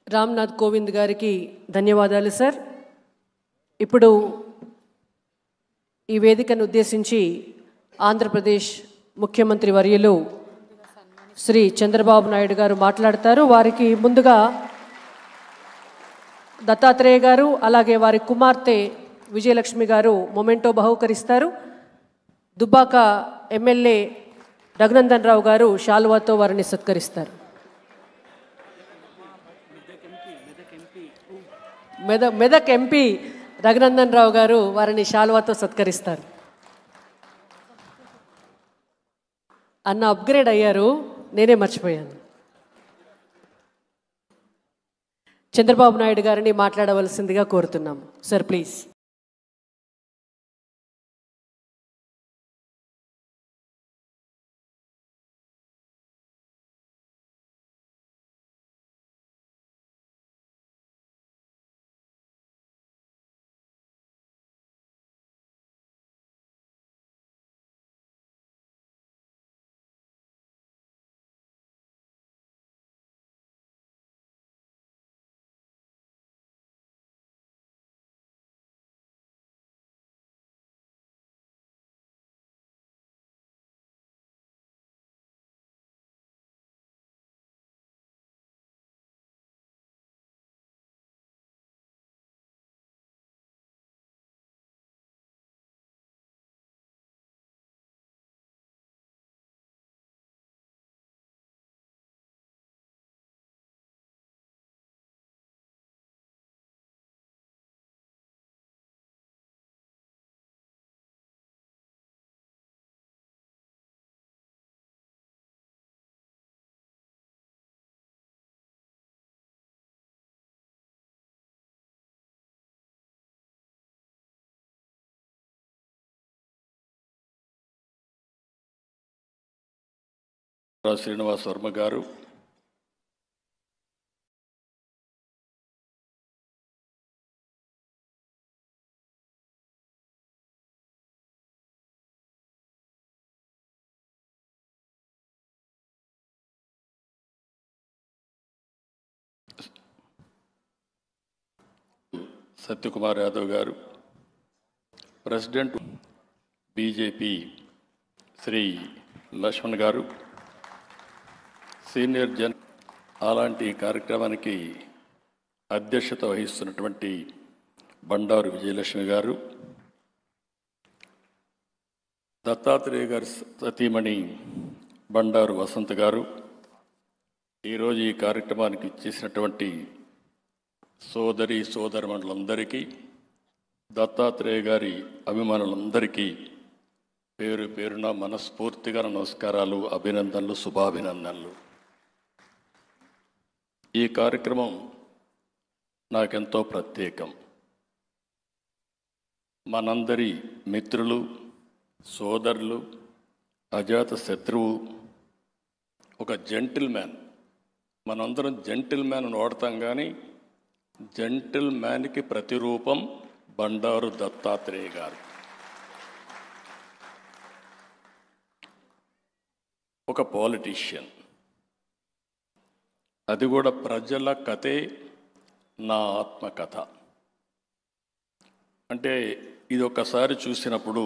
రామ్నాథ్ కోవింద్ గారికి ధన్యవాదాలు సార్. ఇప్పుడు ఈ వేదికను ఉద్దేశించి ఆంధ్రప్రదేశ్ ముఖ్యమంత్రి వర్యులు శ్రీ చంద్రబాబు నాయుడు గారు మాట్లాడతారు. వారికి ముందుగా దత్తాత్రేయ గారు అలాగే వారి కుమార్తె విజయలక్ష్మి గారు మొమెంటో బహుకరిస్తారు. దుబ్బాక ఎమ్మెల్యే రఘునందన్ రావు గారు శాలువాతో వారిని సత్కరిస్తారు. మెదక్ ఎంపీ రఘునందన్ రావు గారు వారిని శాలువాతో సత్కరిస్తారు. అన్న అప్గ్రేడ్ అయ్యారు, నేనే మర్చిపోయాను. చంద్రబాబు నాయుడు గారిని మాట్లాడవలసిందిగా కోరుతున్నాము సార్, ప్లీజ్. శ్రీనివాస్ వర్మ గారు, సత్యకుమార్ యాదవ్ గారు, ప్రెసిడెంట్ బీజేపీ శ్రీ లక్ష్మణ్ గారు, సీనియర్ జన్ అలాంటి కార్యక్రమానికి అధ్యక్షత వహిస్తున్నటువంటి బండారు విజయలక్ష్మి గారు, దత్తాత్రేయ గారి సతీమణి బండారు వసంత్ గారు, ఈరోజు ఈ కార్యక్రమానికి ఇచ్చేసినటువంటి సోదరి సోదరమణులందరికీ, దత్తాత్రేయ గారి అభిమానులందరికీ పేరు పేరున మనస్ఫూర్తిగా నమస్కారాలు, అభినందనలు, శుభాభినందనలు. ఈ కార్యక్రమం నాకెంతో ప్రత్యేకం. మనందరి మిత్రులు, సోదరులు, అజాత శత్రువు, ఒక జెంటిల్ మ్యాన్. మనందరం జెంటిల్ మ్యాన్ వాడతాం, కానీ జెంటిల్ మ్యాన్కి ప్రతిరూపం బండారు దత్తాత్రేయ గారు. ఒక పాలిటీషియన్, అది కూడా ప్రజల కథే నా ఆత్మకథ. అంటే ఇది ఒక్కసారి చూసినప్పుడు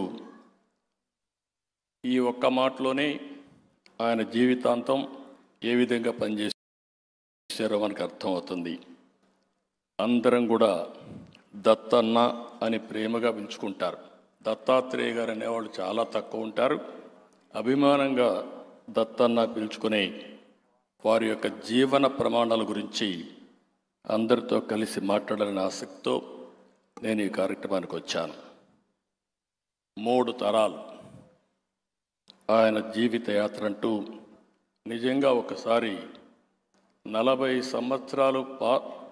ఈ ఒక్క మాటలోనే ఆయన జీవితాంతం ఏ విధంగా పనిచేశారో మనకు అర్థమవుతుంది. అందరం కూడా దత్తన్న అని ప్రేమగా పిలుచుకుంటారు. దత్తాత్రేయ గారు అనేవాళ్ళు చాలా తక్కువ ఉంటారు. అభిమానంగా దత్తన్న పిలుచుకునే వారి యొక్క జీవన ప్రమాణాల గురించి అందరితో కలిసి మాట్లాడాలని ఆసక్తితో నేను ఈ కార్యక్రమానికి వచ్చాను. 3 తరాలు ఆయన జీవిత యాత్ర అంటూ నిజంగా ఒకసారి 40 సంవత్సరాలు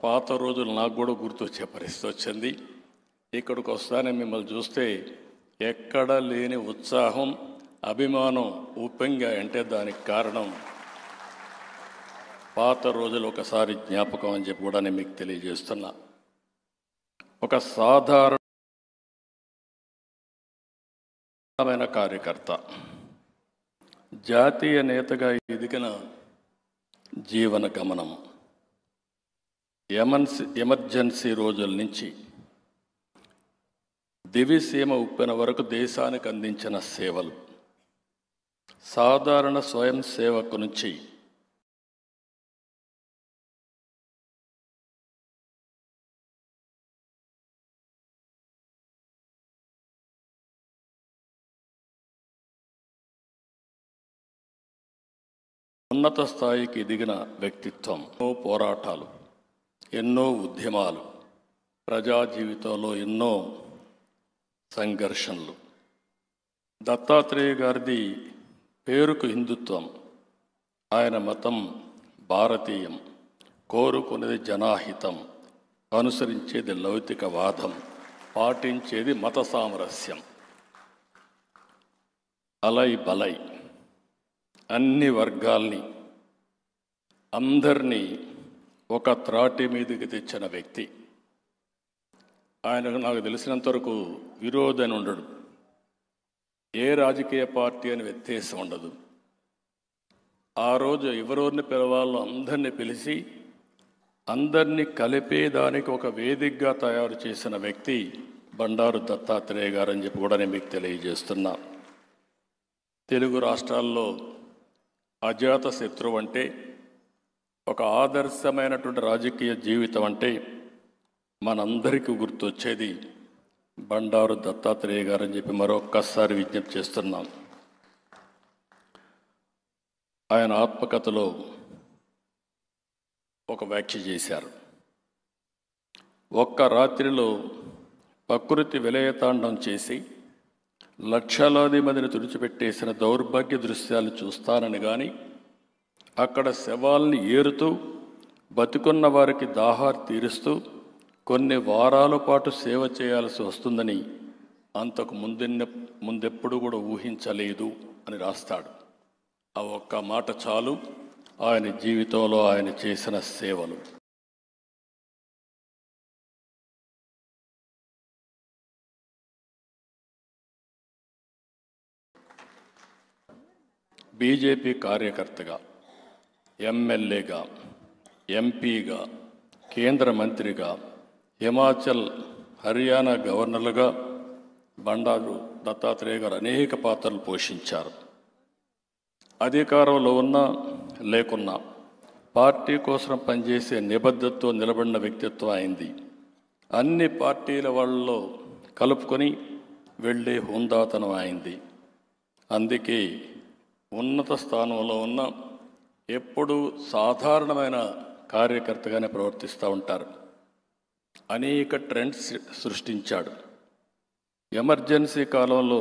పాత రోజులు నాకు కూడా గుర్తొచ్చే పరిస్థితి వచ్చింది. ఇక్కడికి వస్తానే మిమ్మల్ని చూస్తే ఎక్కడ లేని ఉత్సాహం, అభిమానం ఉప్పొంగా అంటే దానికి కారణం పాత రోజులు ఒకసారి జ్ఞాపకం అని చెప్పి కూడా నేను మీకు తెలియజేస్తున్నా. ఒక సాధారణమైన కార్యకర్త, జాతీయ నేతగా ఎదిగిన జీవన గమనం, ఎమర్జెన్సీ రోజుల నుంచి దివిసీమ ఉప్పెన వరకు దేశానికి అందించిన సేవలు, సాధారణ స్వయం సేవకు నుంచి ఉన్నత స్థాయికి ఎదిగిన వ్యక్తిత్వం, ఎన్నో పోరాటాలు, ఎన్నో ఉద్యమాలు, ప్రజా జీవితంలో ఎన్నో సంఘర్షణలు. దత్తాత్రేయ గారిది పేరుకు హిందుత్వం, ఆయన మతం భారతీయం, కోరుకునేది జనాహితం, అనుసరించేది లౌకికవాదం, పాటించేది మత సామరస్యం. అలై బలై అన్ని వర్గాల్ని, అందరినీ ఒక త్రాటి మీదకి తెచ్చిన వ్యక్తి. ఆయనకు నాకు తెలిసినంతవరకు విరోధని ఉండడు, ఏ రాజకీయ పార్టీ అని వ్యత్యాసం ఉండదు. ఆ రోజు ఎవరెవరిని పిలవాలో అందరినీ పిలిచి అందరినీ కలిపేదానికి ఒక వేదికగా తయారు చేసిన వ్యక్తి బండారు దత్తాత్రేయ గారు అని చెప్పి కూడా నేను మీకు తెలియజేస్తున్నా. తెలుగు రాష్ట్రాల్లో అజాత శత్రువు అంటే, ఒక ఆదర్శమైనటువంటి రాజకీయ జీవితం అంటే మనందరికీ గుర్తొచ్చేది బండారు దత్తాత్రేయ గారు అని చెప్పి మరొక్కసారి విజ్ఞప్తి చేస్తున్నాం. ఆయన ఆత్మకథలో ఒక వ్యాఖ్య చేశారు. ఒక్క రాత్రిలో ప్రకృతి విలయతాండం చేసి లక్షలాది మందిని తుడిచిపెట్టేసిన దౌర్భాగ్య దృశ్యాలు చూస్తానని కానీ, అక్కడ శవాల్ని ఏరుతూ బతికున్న వారికి దాహార్ తీరుస్తూ కొన్ని వారాల పాటు సేవ చేయాల్సి వస్తుందని అంతకు ముందెప్పుడు కూడా ఊహించలేదు అని రాస్తాడు. ఆ ఒక్క మాట చాలు ఆయన జీవితంలో ఆయన చేసిన సేవలు. బీజేపీ కార్యకర్తగా, ఎమ్మెల్యేగా, ఎంపీగా, కేంద్ర మంత్రిగా, హిమాచల్ హర్యానా గవర్నర్లుగా బండారు దత్తాత్రేయ గారు అనేక పాత్రలు పోషించారు. అధికారంలో ఉన్నా లేకున్నా పార్టీ కోసం పనిచేసే నిబద్ధతతో నిలబడిన వ్యక్తిత్వం అయింది. అన్ని పార్టీల వాళ్ళలో కలుపుకొని వెళ్ళే హుందాతనం అయింది. అందుకే ఉన్నత స్థానంలో ఉన్న ఎప్పుడూ సాధారణమైన కార్యకర్తగానే ప్రవర్తిస్తూ ఉంటారు. అనేక ట్రెండ్స్ సృష్టించాడు. ఎమర్జెన్సీ కాలంలో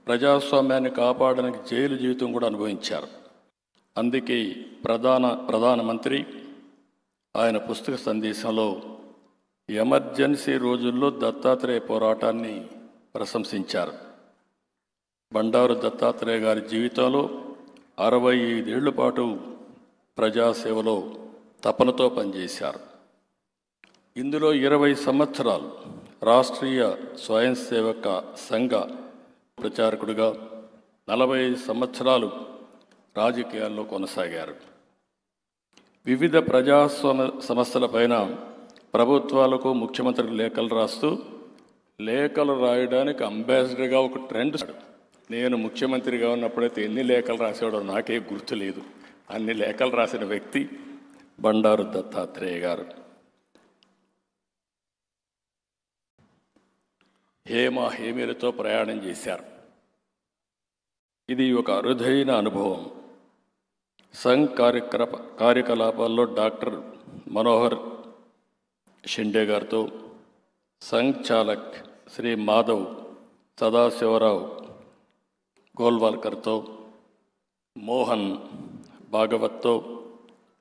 ప్రజాస్వామ్యాన్ని కాపాడడానికి జైలు జీవితం కూడా అనుభవించారు. అందుకే ప్రధానమంత్రి ఆయన పుస్తక సందేశంలో ఎమర్జెన్సీ రోజుల్లో దత్తాత్రేయ పోరాటాన్ని ప్రశంసించారు. బండారు దత్తాత్రేయ గారి జీవితంలో 65 ఏళ్ల పాటు ప్రజాసేవలో తపనతో పనిచేశారు. ఇందులో 20 సంవత్సరాలు రాష్ట్రీయ స్వయం సేవక సంఘ ప్రచారకుడిగా, 45 సంవత్సరాలు రాజకీయాల్లో కొనసాగారు. వివిధ సమస్యలపైన ప్రభుత్వాలకు ముఖ్యమంత్రికి లేఖలు రాస్తూ, లేఖలు రాయడానికి అంబాసిడర్గా ఒక ట్రెండ్. నేను ముఖ్యమంత్రిగా ఉన్నప్పుడైతే ఎన్ని లేఖలు రాసేవాడో నాకే గుర్తులేదు. అన్ని లేఖలు రాసిన వ్యక్తి బండారు దత్తాత్రేయ గారు. హేమీలతో ప్రయాణం చేశారు. ఇది ఒక అరుదైన అనుభవం. సంఘ్ కార్యకలాపాల్లో డాక్టర్ మనోహర్ షిండే గారితో, సంఘ్ చాలక్ శ్రీ మాధవ్ సదాశివరావు గోల్వాల్కర్తో, మోహన్ భాగవత్తో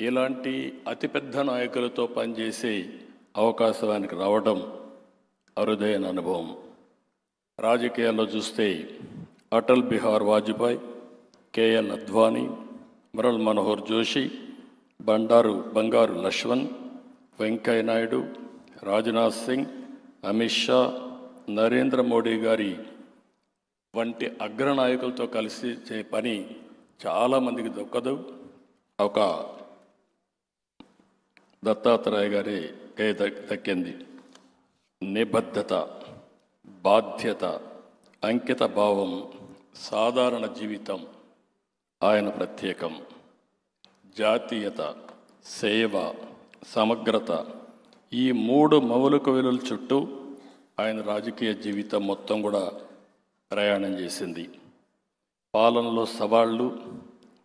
ఇలాంటి అతిపెద్ద నాయకులతో పనిచేసే అవకాశానికి రావడం అరుదైన అనుభవం. రాజకీయాల్లో చూస్తే అటల్ బిహార్ వాజ్పేయి, కేఎల్ అద్వానీ, మురళీ మనోహర్ జోషి, బంగారు లక్ష్మణ్, వెంకయ్య నాయుడు, రాజ్నాథ్ సింగ్, అమిత్ షా, నరేంద్ర మోడీ గారి వంటి అగ్రనాయకులతో కలిసి పని చాలామందికి దొక్కదు. ఒక దత్తాత్రేయ గారి దక్కింది. నిబద్ధత, బాధ్యత, అంకిత భావం, సాధారణ జీవితం ఆయన ప్రత్యేకం. జాతీయత, సేవ, సమగ్రత ఈ 3 మౌలిక విలువల చుట్టూ ఆయన రాజకీయ జీవితం మొత్తం కూడా ప్రయాణం చేసింది. పాలనలో సవాళ్ళు,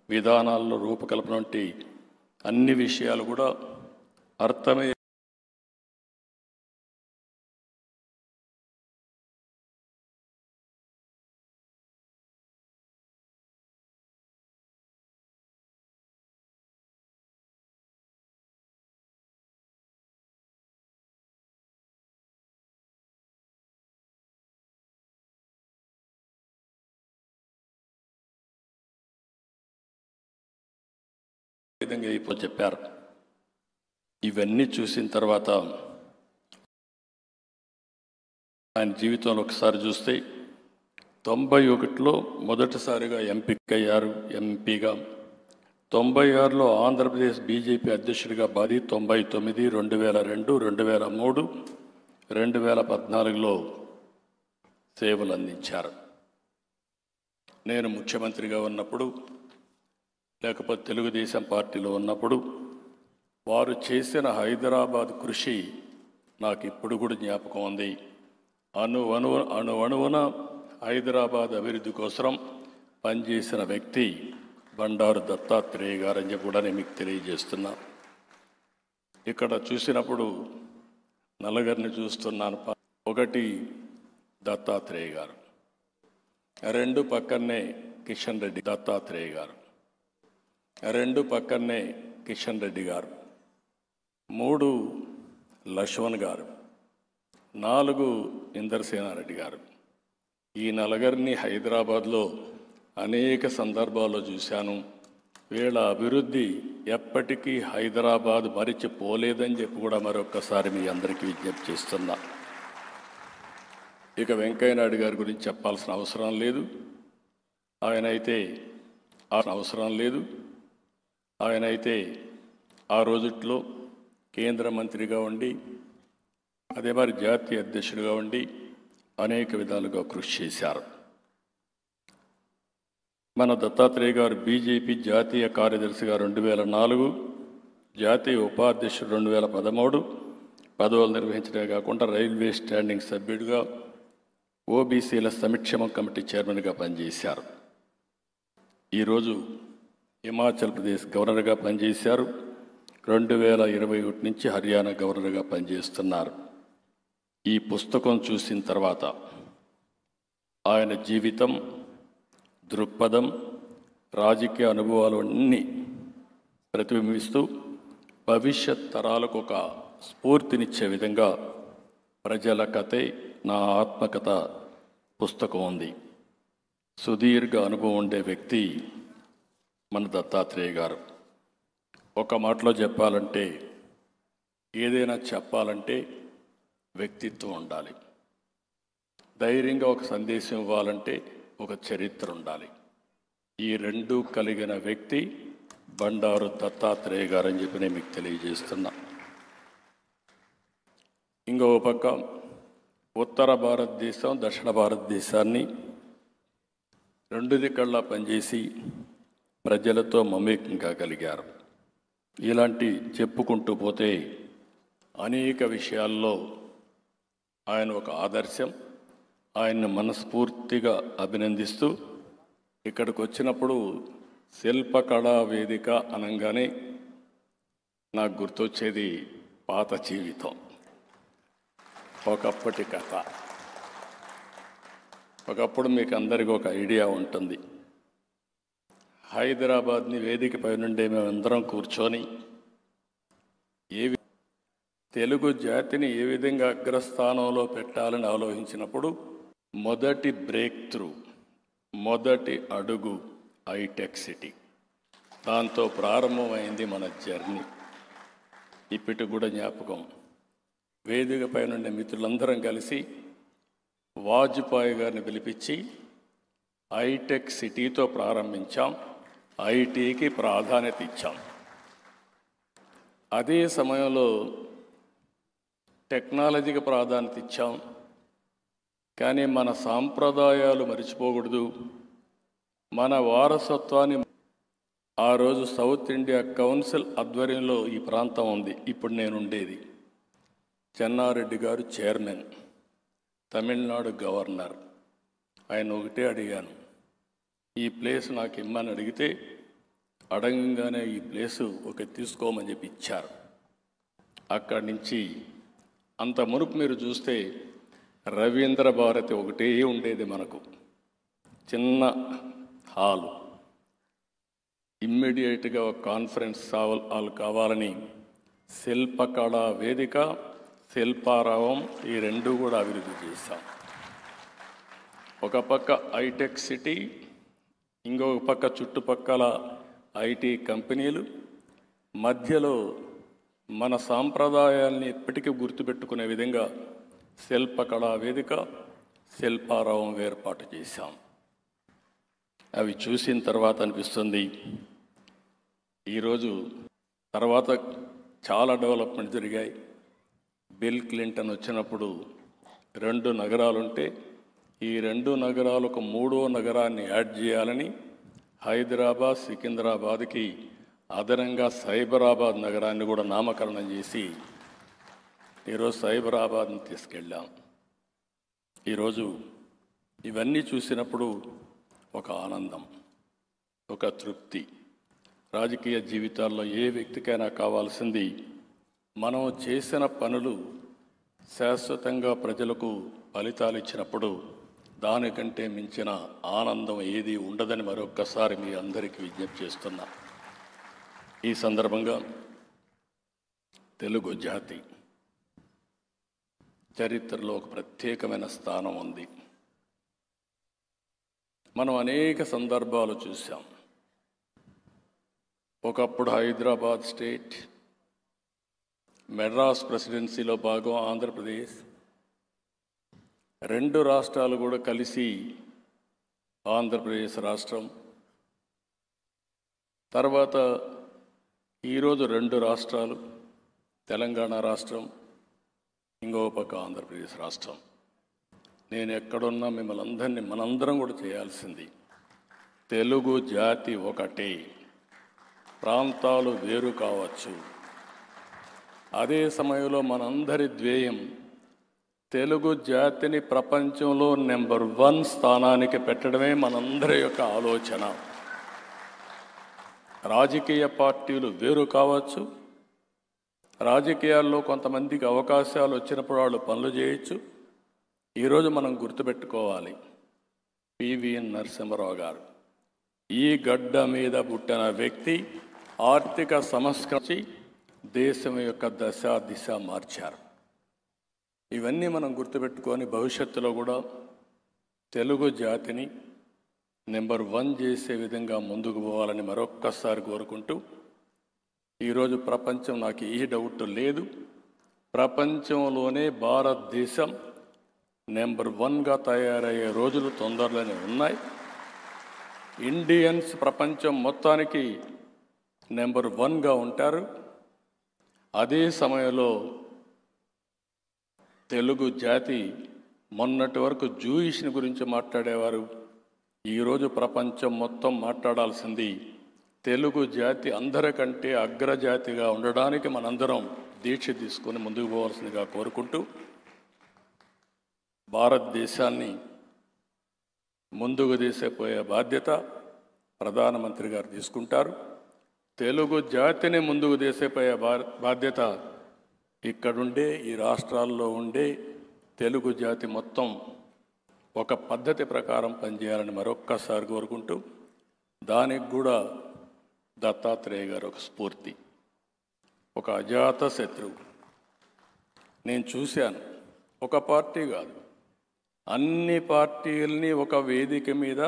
విధానాల్లో రూపకల్పన వంటి అన్ని విషయాలు కూడా అర్థమయ్యే విధంగా ఇప్పుడు చెప్పారు. ఇవన్నీ చూసిన తర్వాత ఆయన జీవితంలో ఒకసారి చూస్తే 91లో మొదటిసారిగా ఎంపికయ్యారు ఎంపీగా. 96లో ఆంధ్రప్రదేశ్ బీజేపీ అధ్యక్షుడిగా 99, 2002, 2003, 2014లో సేవలు అందించారు. నేను ముఖ్యమంత్రిగా ఉన్నప్పుడు, లేకపోతే తెలుగుదేశం పార్టీలో ఉన్నప్పుడు వారు చేసిన హైదరాబాద్ కృషి నాకు ఇప్పుడు కూడా జ్ఞాపకం ఉంది. అణువణువున హైదరాబాద్ అభివృద్ధి కోసం పనిచేసిన వ్యక్తి బండారు దత్తాత్రేయ గారని చెప్పి కూడా నేను మీకు తెలియజేస్తున్నా. ఇక్కడ చూసినప్పుడు నలుగురిని చూస్తున్నాను. ఒకటి దత్తాత్రేయ గారు, 2 పక్కనే కిషన్ రెడ్డి దత్తాత్రేయ గారు, 2 పక్కనే కిషన్ రెడ్డి గారు, 3 లక్ష్మణ్ గారు, 4 ఇందర్సేనారెడ్డి గారు. ఈ నలుగురిని హైదరాబాద్లో అనేక సందర్భాల్లో చూశాను. వీళ్ళ అభివృద్ధి ఎప్పటికీ హైదరాబాద్ మరిచిపోలేదని చెప్పి కూడా మరొక్కసారి మీ అందరికీ విజ్ఞప్తి చేస్తున్నా. ఇక వెంకయ్య నాయుడు గారి గురించి చెప్పాల్సిన అవసరం లేదు. ఆయనైతే ఆ రోజుట్లో కేంద్ర మంత్రిగా ఉండి అదే మరి జాతీయ అధ్యక్షుడిగా ఉండి అనేక విధాలుగా కృషి చేశారు. మన దత్తాత్రేయ గారు బీజేపీ జాతీయ కార్యదర్శిగా 2004, జాతీయ ఉపాధ్యక్షుడు 2013 పదవులు నిర్వహించడమే కాకుండా రైల్వే స్టాండింగ్ సభ్యుడిగా, ఓబీసీల సంక్షేమ కమిటీ చైర్మన్గా పనిచేశారు. ఈరోజు హిమాచల్ ప్రదేశ్ గవర్నర్గా పనిచేశారు. 2021 నుంచి హర్యానా గవర్నర్గా పనిచేస్తున్నారు. ఈ పుస్తకం చూసిన తర్వాత ఆయన జీవితం, దృక్పథం, రాజకీయ అనుభవాలు అన్నీ ప్రతిబింబిస్తూ భవిష్యత్ తరాలకు ఒక స్ఫూర్తినిచ్చే విధంగా ప్రజల కథే నా ఆత్మకథ పుస్తకం ఉంది. సుదీర్ఘ అనుభవం ఉండే వ్యక్తి మన దత్తాత్రేయ గారు. ఒక మాటలో చెప్పాలంటే, ఏదైనా చెప్పాలంటే వ్యక్తిత్వం ఉండాలి. ధైర్యంగా ఒక సందేశం ఇవ్వాలంటే ఒక చరిత్ర ఉండాలి. ఈ రెండూ కలిగిన వ్యక్తి బండారు దత్తాత్రేయ గారు అని చెప్పి నేను మీకు తెలియజేస్తున్నా. ఇంకో పక్క ఉత్తర భారతదేశం, దక్షిణ భారతదేశాన్ని రెండు దిక్కల్లా పనిచేసి ప్రజలతో మమేకం కాగలిగారు. ఇలాంటి చెప్పుకుంటూ పోతే అనేక విషయాల్లో ఆయన ఒక ఆదర్శం. ఆయన్ని మనస్ఫూర్తిగా అభినందిస్తూ ఇక్కడికి వచ్చినప్పుడు శిల్పకళా వేదిక అనగానే నాకు గుర్తొచ్చేది పాత జీవితం, ఒకప్పటి కథ. ఒకప్పుడు మీకు అందరికీ ఒక ఐడియా ఉంటుంది. హైదరాబాద్ని వేదిక పై నుండి మేమందరం కూర్చొని తెలుగు జాతిని ఏ విధంగా అగ్రస్థానంలో పెట్టాలని ఆలోచించినప్పుడు మొదటి బ్రేక్ త్రూ, మొదటి అడుగు హైటెక్ సిటీ. దాంతో ప్రారంభమైంది మన జర్నీ. ఇప్పటికి కూడా జ్ఞాపకం. వేదిక పై నుండి మిత్రులందరం కలిసి వాజ్పేయి గారిని పిలిపించి హైటెక్ సిటీతో ప్రారంభించాం. ఐటీకి ప్రాధాన్యత ఇచ్చాం. అదే సమయంలో టెక్నాలజీకి ప్రాధాన్యత ఇచ్చాం. కానీ మన సాంప్రదాయాలు మర్చిపోకూడదు. మన వారసత్వాన్ని ఆ రోజు సౌత్ ఇండియా కౌన్సిల్ ఆధ్వర్యంలో ఈ ప్రాంతం ఉంది. ఇప్పుడు నేను ఉండేది. చెన్నారెడ్డి గారు చైర్మన్, తమిళనాడు గవర్నర్. ఆయన ఒకటే అడిగాను, ఈ ప్లేస్ నాకు ఇమ్మని అడిగితే అడగంగానే ఈ ప్లేసు ఒక తీసుకోమని చెప్పి ఇచ్చారు. అక్కడి నుంచి అంత మునుపు మీరు చూస్తే రవీంద్ర భారతి ఒకటే ఉండేది మనకు, చిన్న హాలు. ఇమ్మీడియట్గా ఒక కాన్ఫరెన్స్ హాల్ కావాలని శిల్పకళా వేదిక, శిల్పారావం ఈ రెండు కూడా అభివృద్ధి చేశాం. ఒక పక్క హైటెక్ సిటీ, ఇంకొక పక్క చుట్టుపక్కల ఐటీ కంపెనీలు, మధ్యలో మన సాంప్రదాయాల్ని ఎప్పటికీ గుర్తుపెట్టుకునే విధంగా శిల్పకళా వేదిక, శిల్పారావం ఏర్పాటు చేశాం. అవి చూసిన తర్వాత అనిపిస్తుంది, ఈరోజు తర్వాత చాలా డెవలప్మెంట్ జరిగాయి. బిల్ క్లింటన్ వచ్చినప్పుడు 2 నగరాలుంటే ఈ 2 నగరాలకు 3వ నగరాన్ని యాడ్ చేయాలని హైదరాబాద్, సికింద్రాబాద్కి అదనంగా సైబరాబాద్ నగరాన్ని కూడా నామకరణం చేసి ఈరోజు సైబరాబాద్ని తీసుకెళ్ళాం. ఈరోజు ఇవన్నీ చూసినప్పుడు ఒక ఆనందం, ఒక తృప్తి. రాజకీయ జీవితాల్లో ఏ వ్యక్తికైనా కావాల్సింది మనం చేసిన పనులు శాశ్వతంగా ప్రజలకు ఫలితాలు ఇచ్చినప్పుడు దానికంటే మించిన ఆనందం ఏది ఉండదని మరొక్కసారి మీ అందరికీ విజ్ఞప్తి చేస్తున్నా. ఈ సందర్భంగా తెలుగు జాతి చరిత్రలో ఒక ప్రత్యేకమైన స్థానం ఉంది. మనం అనేక సందర్భాలు చూసాం. ఒకప్పుడు హైదరాబాద్ స్టేట్, మెడ్రాస్ ప్రెసిడెన్సీలో భాగం ఆంధ్రప్రదేశ్, 2 రాష్ట్రాలు కూడా కలిసి ఆంధ్రప్రదేశ్ రాష్ట్రం. తర్వాత ఈరోజు 2 రాష్ట్రాలు, తెలంగాణ రాష్ట్రం, ఇంకో పక్క ఆంధ్రప్రదేశ్ రాష్ట్రం. నేను ఎక్కడున్నా మిమ్మల్ని అందరినీ మనందరం కూడా చేయాల్సింది. తెలుగు జాతి ఒకటే, ప్రాంతాలు వేరు కావచ్చు. అదే సమయంలో మనందరి ధ్యేయం తెలుగు జాతిని ప్రపంచంలో నెంబర్ 1 స్థానానికి పెట్టడమే మనందరి యొక్క ఆలోచన. రాజకీయ పార్టీలు వేరు కావచ్చు, రాజకీయాల్లో కొంతమందికి అవకాశాలు వచ్చినప్పుడు వాళ్ళు పనులు చేయొచ్చు. ఈరోజు మనం గుర్తుపెట్టుకోవాలి, పివిఎన్ నరసింహారావు గారు ఈ గడ్డ మీద పుట్టిన వ్యక్తి ఆర్థిక సంస్కరించి దేశం యొక్క దశ దిశ మార్చారు. ఇవన్నీ మనం గుర్తుపెట్టుకొని భవిష్యత్తులో కూడా తెలుగు జాతిని నెంబర్ 1 చేసే విధంగా ముందుకు పోవాలని మరొక్కసారి కోరుకుంటూ, ఈరోజు ప్రపంచం, నాకు ఈ డౌట్ లేదు, ప్రపంచంలోనే భారతదేశం నెంబర్ 1గా తయారయ్యే రోజులు తొందరలోనే ఉన్నాయి. ఇండియన్స్ ప్రపంచం మొత్తానికి నెంబర్ 1గా ఉంటారు. అదే సమయంలో తెలుగు జాతి మొన్నటి వరకు జూయిష్ని గురించి మాట్లాడేవారు. ఈరోజు ప్రపంచం మొత్తం మాట్లాడాల్సింది తెలుగు జాతి అందరికంటే అగ్రజాతిగా ఉండడానికి మనందరం దీక్ష తీసుకొని ముందుకు పోవాల్సిందిగా కోరుకుంటూ, భారతదేశాన్ని ముందుకు తీసుకుపోయే బాధ్యత ప్రధానమంత్రి గారు తీసుకుంటారు. తెలుగు జాతిని ముందుకు తీసుకుపోయే బాధ్యత ఇక్కడుండే ఈ రాష్ట్రాల్లో ఉండే తెలుగు జాతి మొత్తం ఒక పద్ధతి ప్రకారం పనిచేయాలని మరొక్కసారి కోరుకుంటూ, దానికి కూడా దత్తాత్రేయ గారు ఒక స్ఫూర్తి, ఒక అజాత శత్రువు. నేను చూశాను, ఒక పార్టీ కాదు, అన్ని పార్టీలని ఒక వేదిక మీద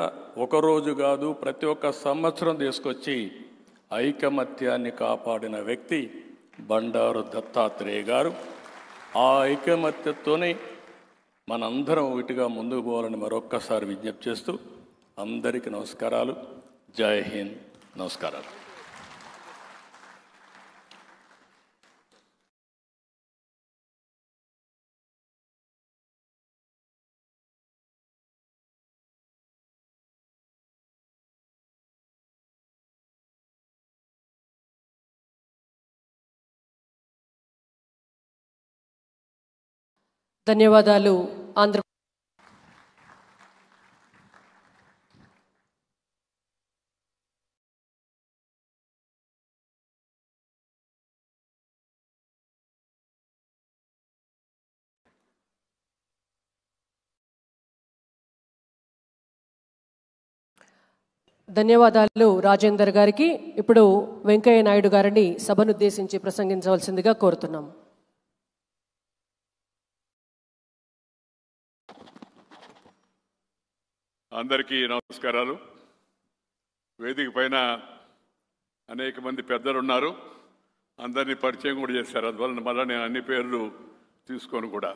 ఒకరోజు కాదు ప్రతి ఒక్క సంవత్సరం తీసుకొచ్చి ఐకమత్యాన్ని కాపాడిన వ్యక్తి బండారు దత్తాత్రేయ గారు. ఆ ఐకమత్యంతోనే మనందరం ఒకటిగా ముందుకు పోవాలని మరొక్కసారి విజ్ఞప్తి చేస్తూ, అందరికీ నమస్కారాలు. జై హింద్. నమస్కారాలు. ధన్యవాదాలు. ఆంధ్ర ధన్యవాదాలు రాజేందర్ గారికి. ఇప్పుడు వెంకయ్య నాయుడు గారిని సభనుద్దేశించి ప్రసంగించవలసిందిగా కోరుతున్నాం. అందరికీ నమస్కారాలు. వేదిక పైన అనేక మంది పెద్దలు ఉన్నారు, అందరినీ పరిచయం కూడా చేశారు. అందువల్ల మళ్ళీ నేను అన్ని పేర్లు తీసుకొని కూడా,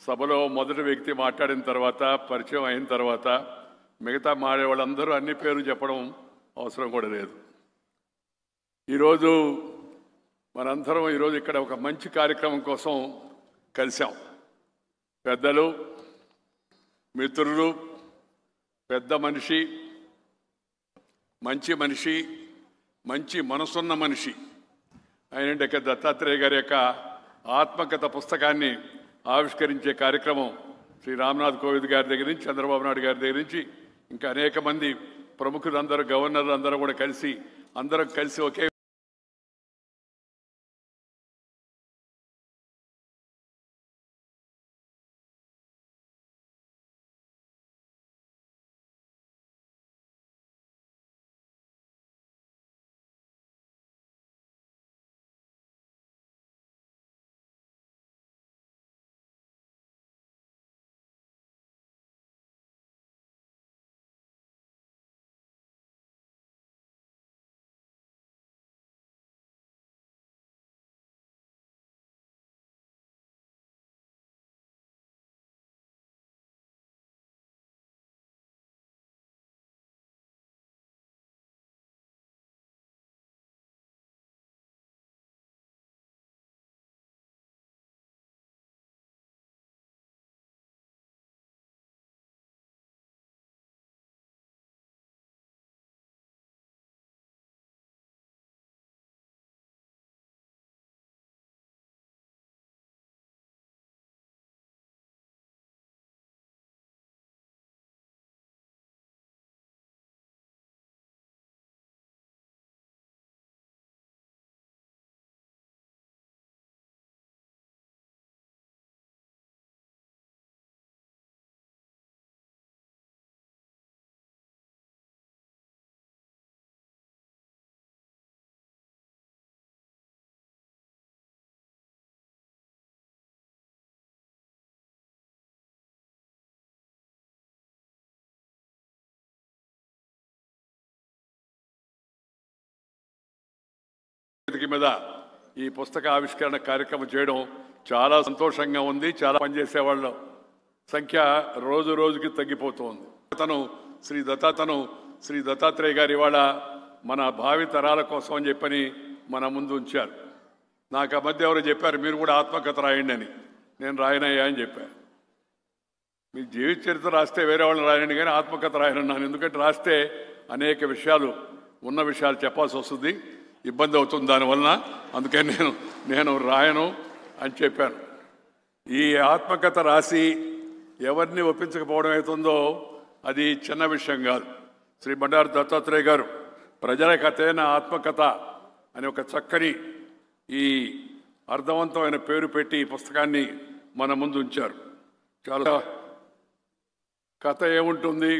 సభలో మొదటి వ్యక్తి మాట్లాడిన తర్వాత, పరిచయం అయిన తర్వాత మిగతా మాడే వాళ్ళందరూ అన్ని పేర్లు చెప్పడం అవసరం కూడా లేదు. ఈరోజు మనందరం ఈరోజు ఇక్కడ ఒక మంచి కార్యక్రమం కోసం కలిసాం. పెద్దలు, మిత్రులు, పెద్ద మనిషి, మంచి మనిషి, మంచి మనసున్న మనిషి అయిన దత్తాత్రేయ గారి యొక్క ఆత్మకథ పుస్తకాన్ని ఆవిష్కరించే కార్యక్రమం శ్రీ రామ్నాథ్ కోవింద్ గారి దగ్గర నుంచి, చంద్రబాబు నాయుడు గారి దగ్గర నుంచి ఇంకా అనేక మంది ప్రముఖులందరూ, గవర్నర్లు అందరూ కూడా కలిసి అందరం కలిసి ఒకే మీద ఈ పుస్తక ఆవిష్కరణ కార్యక్రమం చేయడం చాలా సంతోషంగా ఉంది. చాలా పనిచేసే వాళ్ళ సంఖ్య రోజు రోజుకి తగ్గిపోతుంది. శ్రీ దత్తాత్రేయ గారు ఇవాళ మన భావి తరాల కోసం అని చెప్పని మన ముందు ఉంచారు. నాకు ఆ మధ్య ఎవరు చెప్పారు, మీరు కూడా ఆత్మకథ రాయండి అని. నేను రాయనయ్యా అని చెప్పాను. మీ జీవిత చరిత్ర రాస్తే వేరే వాళ్ళని రాయండి, కానీ ఆత్మకథ రాయనన్నాను. ఎందుకంటే రాస్తే అనేక విషయాలు ఉన్న విషయాలు చెప్పాల్సి వస్తుంది, ఇబ్బంది అవుతుంది దానివలన. అందుకని నేను రాయను అని చెప్పాను. ఈ ఆత్మకథ రాసి ఎవరిని ఒప్పించకపోవడం అవుతుందో అది చిన్న విషయం కాదు. శ్రీ బండారు దత్తాత్రేయ గారు ప్రజల కథే నా ఆత్మకథ అని ఒక చక్కని ఈ అర్థవంతమైన పేరు పెట్టి ఈ పుస్తకాన్ని మన ముందు ఉంచారు. చాలా కథ ఏముంటుంది,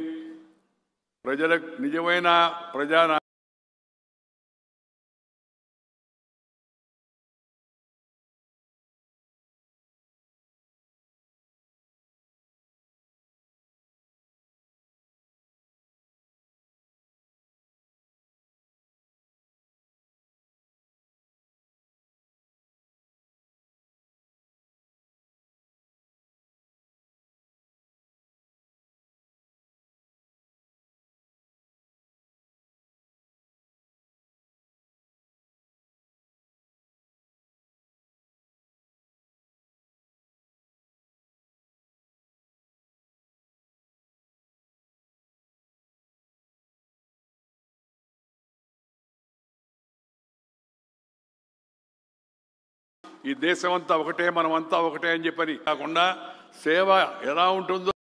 ప్రజలకు నిజమైన ప్రజా ఈ దేశం అంతా ఒకటే, మనమంతా ఒకటే అని చెప్పని కాకుండా సేవ ఎలా ఉంటుందో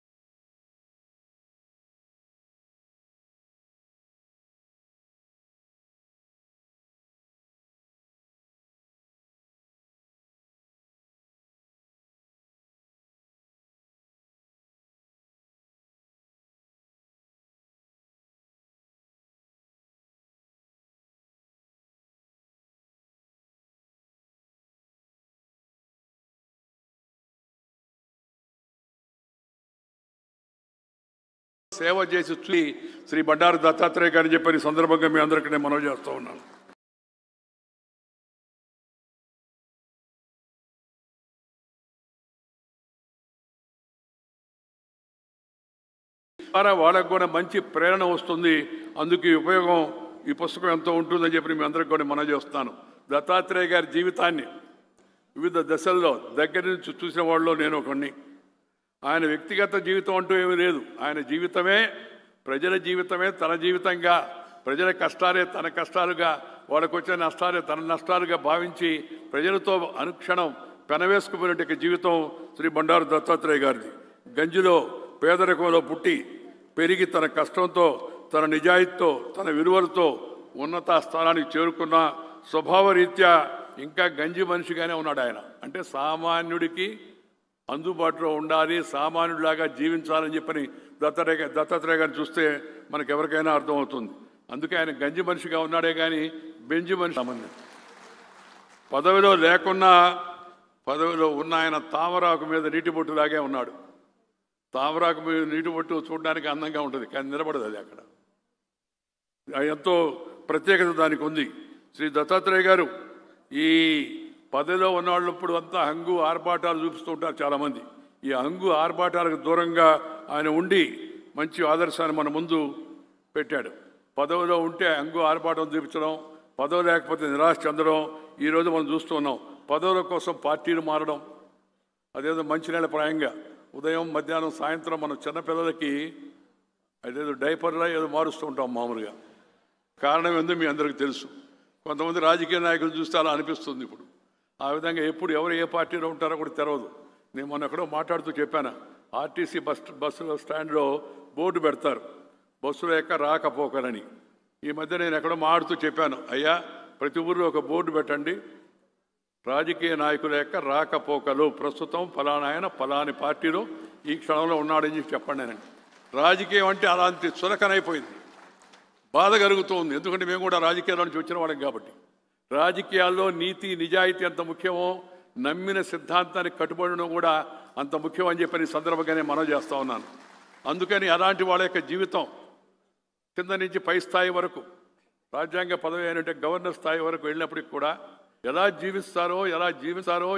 సేవ చేసి శ్రీ బండారు దత్తాత్రేయ గారిని చెప్పని సందర్భంగా మీ అందరికీ నేను మనవి చేస్తూ ఉన్నాను. వాళ్ళకు కూడా మంచి ప్రేరణ వస్తుంది. అందుకు ఈ ఉపయోగం ఈ పుస్తకం ఎంతో ఉంటుందని చెప్పి మీ అందరికీ కూడా మనవి చేస్తాను. దత్తాత్రేయ గారి జీవితాన్ని వివిధ దశల్లో దగ్గర నుంచి చూసిన వాళ్ళలో నేను ఒకడిని. ఆయన వ్యక్తిగత జీవితం అంటూ ఏమీ లేదు. ఆయన జీవితమే ప్రజల జీవితమే తన జీవితంగా, ప్రజల కష్టాలే తన కష్టాలుగా, వాళ్ళకు వచ్చే నష్టాలే తన నష్టాలుగా భావించి ప్రజలతో అనుక్షణం పెనవేసుకుపోయినట్టు జీవితం శ్రీ బండారు దత్తాత్రేయ గారిది. గంజిలో పేదరికంలో పుట్టి పెరిగి తన కష్టంతో, తన నిజాయితీతో, తన విలువలతో ఉన్నత స్థానానికి చేరుకున్న స్వభావరీత్యా ఇంకా గంజి మనిషిగానే ఉన్నాడు ఆయన. అంటే సామాన్యుడికి అందుబాటులో ఉండాలి, సామాన్యుడిలాగా జీవించాలని చెప్పని దత్తాత్రేయ గారిని చూస్తే మనకు ఎవరికైనా అర్థమవుతుంది. అందుకే ఆయన గంజి మనిషిగా ఉన్నాడే కానీ బెంజి మనిషి సంబంధం. పదవిలో లేకున్నా పదవిలో ఉన్న ఆయన తామరాకు మీద నీటి బొట్టులాగే ఉన్నాడు. తామరాకు మీద నీటి బొట్టు చూడడానికి అందంగా ఉంటుంది, కానీ నిలబడదు అది అక్కడ. ఎంతో ప్రత్యేకత దానికి ఉంది. శ్రీ దత్తాత్రేయ గారు ఈ పదవిలో ఉన్నవాళ్ళు ఇప్పుడు అంతా హంగు ఆర్భాటాలు చూపిస్తూ ఉంటారు చాలామంది. ఈ హంగు ఆర్భాటాలకు దూరంగా ఆయన ఉండి మంచి ఆదర్శాన్ని మన ముందు పెట్టాడు. పదవిలో ఉంటే హంగు ఆర్భాటం చూపించడం, పదవి లేకపోతే నిరాశ చెందడం ఈరోజు మనం చూస్తున్నాం. పదవుల కోసం పార్టీలు మారడం, అదేదో మంచినీళ్ళ ప్రాయంగా ఉదయం మధ్యాహ్నం సాయంత్రం మనం చిన్నపిల్లలకి అదేదో డైపర్లో ఏదో మారుస్తూ ఉంటాం మామూలుగా. కారణం ఎందుకు మీ అందరికీ తెలుసు. కొంతమంది రాజకీయ నాయకులు చూస్తే అలా అనిపిస్తుంది. ఇప్పుడు ఆ విధంగా ఎప్పుడు ఎవరు ఏ పార్టీలో ఉంటారో కూడా తెలవదు. నేను మొన్న ఎక్కడో మాట్లాడుతూ చెప్పాను, ఆర్టీసీ బస్సు స్టాండ్లో బోర్డు పెడతారు, బస్సుల యొక్క రాకపోకలని. ఈ మధ్య నేను ఎక్కడో మాట్లాడుతూ చెప్పాను, అయ్యా ప్రతి ఊరిలో ఒక బోర్డు పెట్టండి, రాజకీయ నాయకుల యొక్క రాకపోకలు, ప్రస్తుతం ఫలానా ఆయన ఫలాని పార్టీలో ఈ క్షణంలో ఉన్నాడని చెప్పండి అని. రాజకీయం అంటే అలాంటి చులకనైపోయింది, బాధ కలుగుతుంది. ఎందుకంటే మేము కూడా రాజకీయాల నుంచి వచ్చిన వాళ్ళం కాబట్టి. రాజకీయాల్లో నీతి నిజాయితీ ఎంత ముఖ్యమో, నమ్మిన సిద్ధాంతానికి కట్టుబడడం కూడా అంత ముఖ్యం అని చెప్పని సందర్భంగానే మనం చేస్తూ ఉన్నాను. అందుకని అలాంటి వాళ్ళ యొక్క జీవితం కింద నుంచి పై స్థాయి వరకు, రాజ్యాంగ పదవి అయినట్టే గవర్నర్ స్థాయి వరకు వెళ్ళినప్పటికి కూడా ఎలా జీవిస్తారో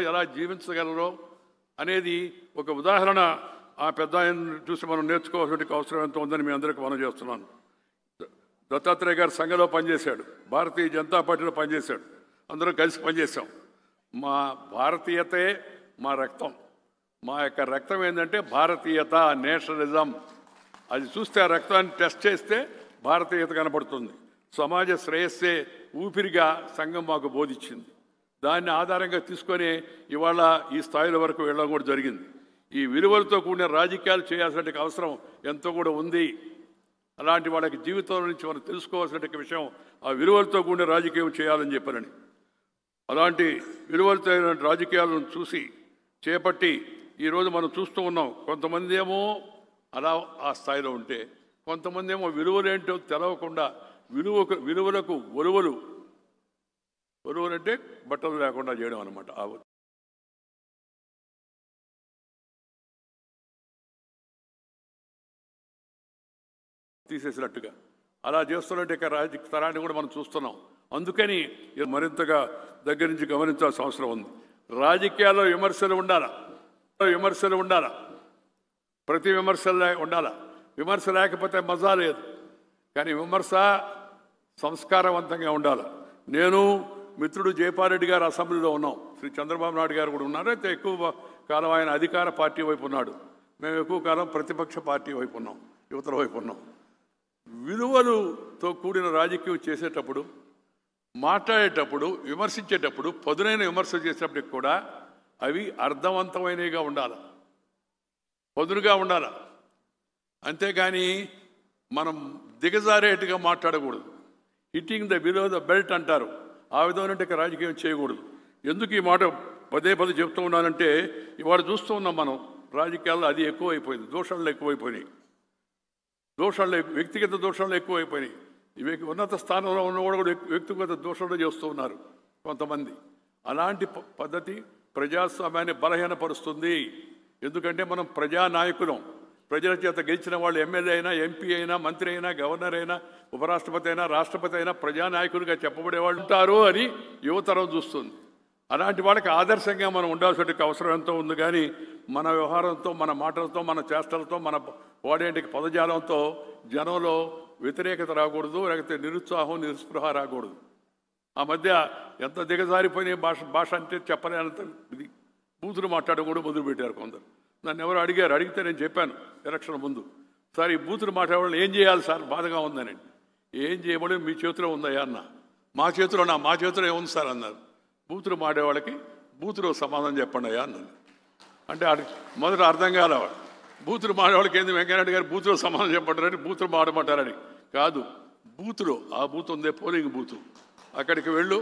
ఎలా జీవించగలరో అనేది ఒక ఉదాహరణ ఆ పెద్ద ఆయన చూసి మనం నేర్చుకోవాల్సిన అవసరం ఎంత ఉందని మీ అందరికీ మనం చేస్తున్నాను. దత్తాత్రేయ గారు సంఘంలో పనిచేశాడు, భారతీయ జనతా పార్టీలో పనిచేశాడు, అందరం కలిసి పనిచేశాం. మా భారతీయతే మా రక్తం, మా యొక్క రక్తం ఏంటంటే భారతీయత, నేషనలిజం. అది చూస్తే ఆ రక్తాన్ని టెస్ట్ చేస్తే భారతీయత కనపడుతుంది. సమాజ శ్రేయస్సే ఊపిరిగా సంఘం మాకు బోధించింది. దాన్ని ఆధారంగా తీసుకొని ఇవాళ ఈ స్థాయిల వరకు వెళ్ళడం కూడా జరిగింది. ఈ విలువలతో కూడిన రాజకీయాలు చేయాల్సిన అవసరం ఎంతో కూడా ఉంది. అలాంటి వాళ్ళకి జీవితంలో నుంచి మనం తెలుసుకోవాల్సిన విషయం ఆ విలువలతో కూడిన రాజకీయం చేయాలని చెప్పారని. అలాంటి విలువలతో రాజకీయాలను చూసి చేపట్టి ఈరోజు మనం చూస్తూ ఉన్నాం. కొంతమంది ఏమో అలా ఆ స్థాయిలో ఉంటే, కొంతమంది ఏమో విలువలేంటో తెలవకుండా విలువలకు ఒలువలంటే బట్టలు లేకుండా చేయడం అనమాట. తీసేసినట్టుగా అలా చేస్తున్నట్టు ఇక రాజకీయ తరాన్ని కూడా మనం చూస్తున్నాం. అందుకని మరింతగా దగ్గర నుంచి గమనించాల్సిన అవసరం ఉంది. రాజకీయాల్లో విమర్శలు ఉండాలా, ప్రతి విమర్శలు ఉండాలా. విమర్శ లేకపోతే మజా లేదు. కానీ విమర్శ సంస్కారవంతంగా ఉండాలి. నేను మిత్రుడు జయపారెడ్డి గారు అసెంబ్లీలో ఉన్నాం, శ్రీ చంద్రబాబు నాయుడు గారు కూడా ఉన్నారు. అయితే ఎక్కువ కాలం ఆయన అధికార పార్టీ వైపు ఉన్నాడు, మేము ఎక్కువ కాలం ప్రతిపక్ష పార్టీ వైపు ఉన్నాం, యువతల వైపు ఉన్నాం. విలువలతో కూడిన రాజకీయం చేసేటప్పుడు, మాట్లాడేటప్పుడు, విమర్శించేటప్పుడు, పదునైన విమర్శ చేసేటప్పటికి కూడా అవి అర్థవంతమైనవిగా ఉండాలి, పదునుగా ఉండాలి. అంతేగాని మనం దిగజారేట్టుగా మాట్లాడకూడదు. Hitting the below the belt అంటారు, ఆ విధమైన రాజకీయం చేయకూడదు. ఎందుకు ఈ మాట పదే చెప్తూ ఉన్నానంటే, ఇవాళ చూస్తూ ఉన్నాం మనం రాజకీయాల్లో అది ఎక్కువైపోయింది, దోషాలు ఎక్కువైపోయినాయి, వ్యక్తిగత దోషాలు ఎక్కువైపోయినాయి. ఉన్నత స్థానంలో ఉన్నవాడు కూడా వ్యక్తిగత దోషాలు చేస్తూ ఉన్నారు కొంతమంది. అలాంటి పద్ధతి ప్రజాస్వామ్యాన్ని బలహీనపరుస్తుంది. ఎందుకంటే మనం ప్రజానాయకులం, ప్రజల చేత గెలిచిన వాళ్ళు ఎమ్మెల్యే అయినా, ఎంపీ అయినా, మంత్రి అయినా, గవర్నర్ అయినా, ఉపరాష్ట్రపతి అయినా, రాష్ట్రపతి అయినా ప్రజానాయకులుగా చెప్పబడే వాళ్ళు ఉంటారు అని యువతరం చూస్తుంది. అలాంటి వాళ్ళకి ఆదర్శంగా మనం ఉండాల్సిన అవసరం ఎంతో ఉంది. కానీ మన వ్యవహారంతో, మన మాటలతో, మన చేష్టలతో, మన వాడేంటికి పదజాలంతో జనంలో వ్యతిరేకత రాకూడదు, లేకపోతే నిరుత్సాహం, నిస్పృహ రాకూడదు. ఆ మధ్య ఎంత దిగజారిపోయిన భాష అంటే చెప్పలేనంత ఇది బూతులు మాట్లాడడం కూడా మొదలుపెట్టారు కొందరు. నన్ను ఎవరు అడిగితే నేను చెప్పాను ఎలక్షన్ ముందు, సార్ ఈ బూతులు మాట్లాడే ఏం చేయాలి సార్, బాధగా ఉందని. ఏం చేయమని మీ చేతిలో ఉందయ్యా అన్న. మా చేతిలో ఏముంది సార్ అన్నారు. బూతులు మాడేవాళ్ళకి బూతులో సమాధానం చెప్పండి అయ్యా అన్నాను. అంటే మొదట అర్థం కాలేవాడు. బూతులు మాడేవాళ్ళకి ఏంది వెంకయ్యనాయుడు గారు బూతులో సమాధానం చెప్పంటారని, బూతులు మాడమంటారని కాదు. బూతులో ఆ బూత్ ఉందే పోలింగ్ బూతు, అక్కడికి వెళ్ళు,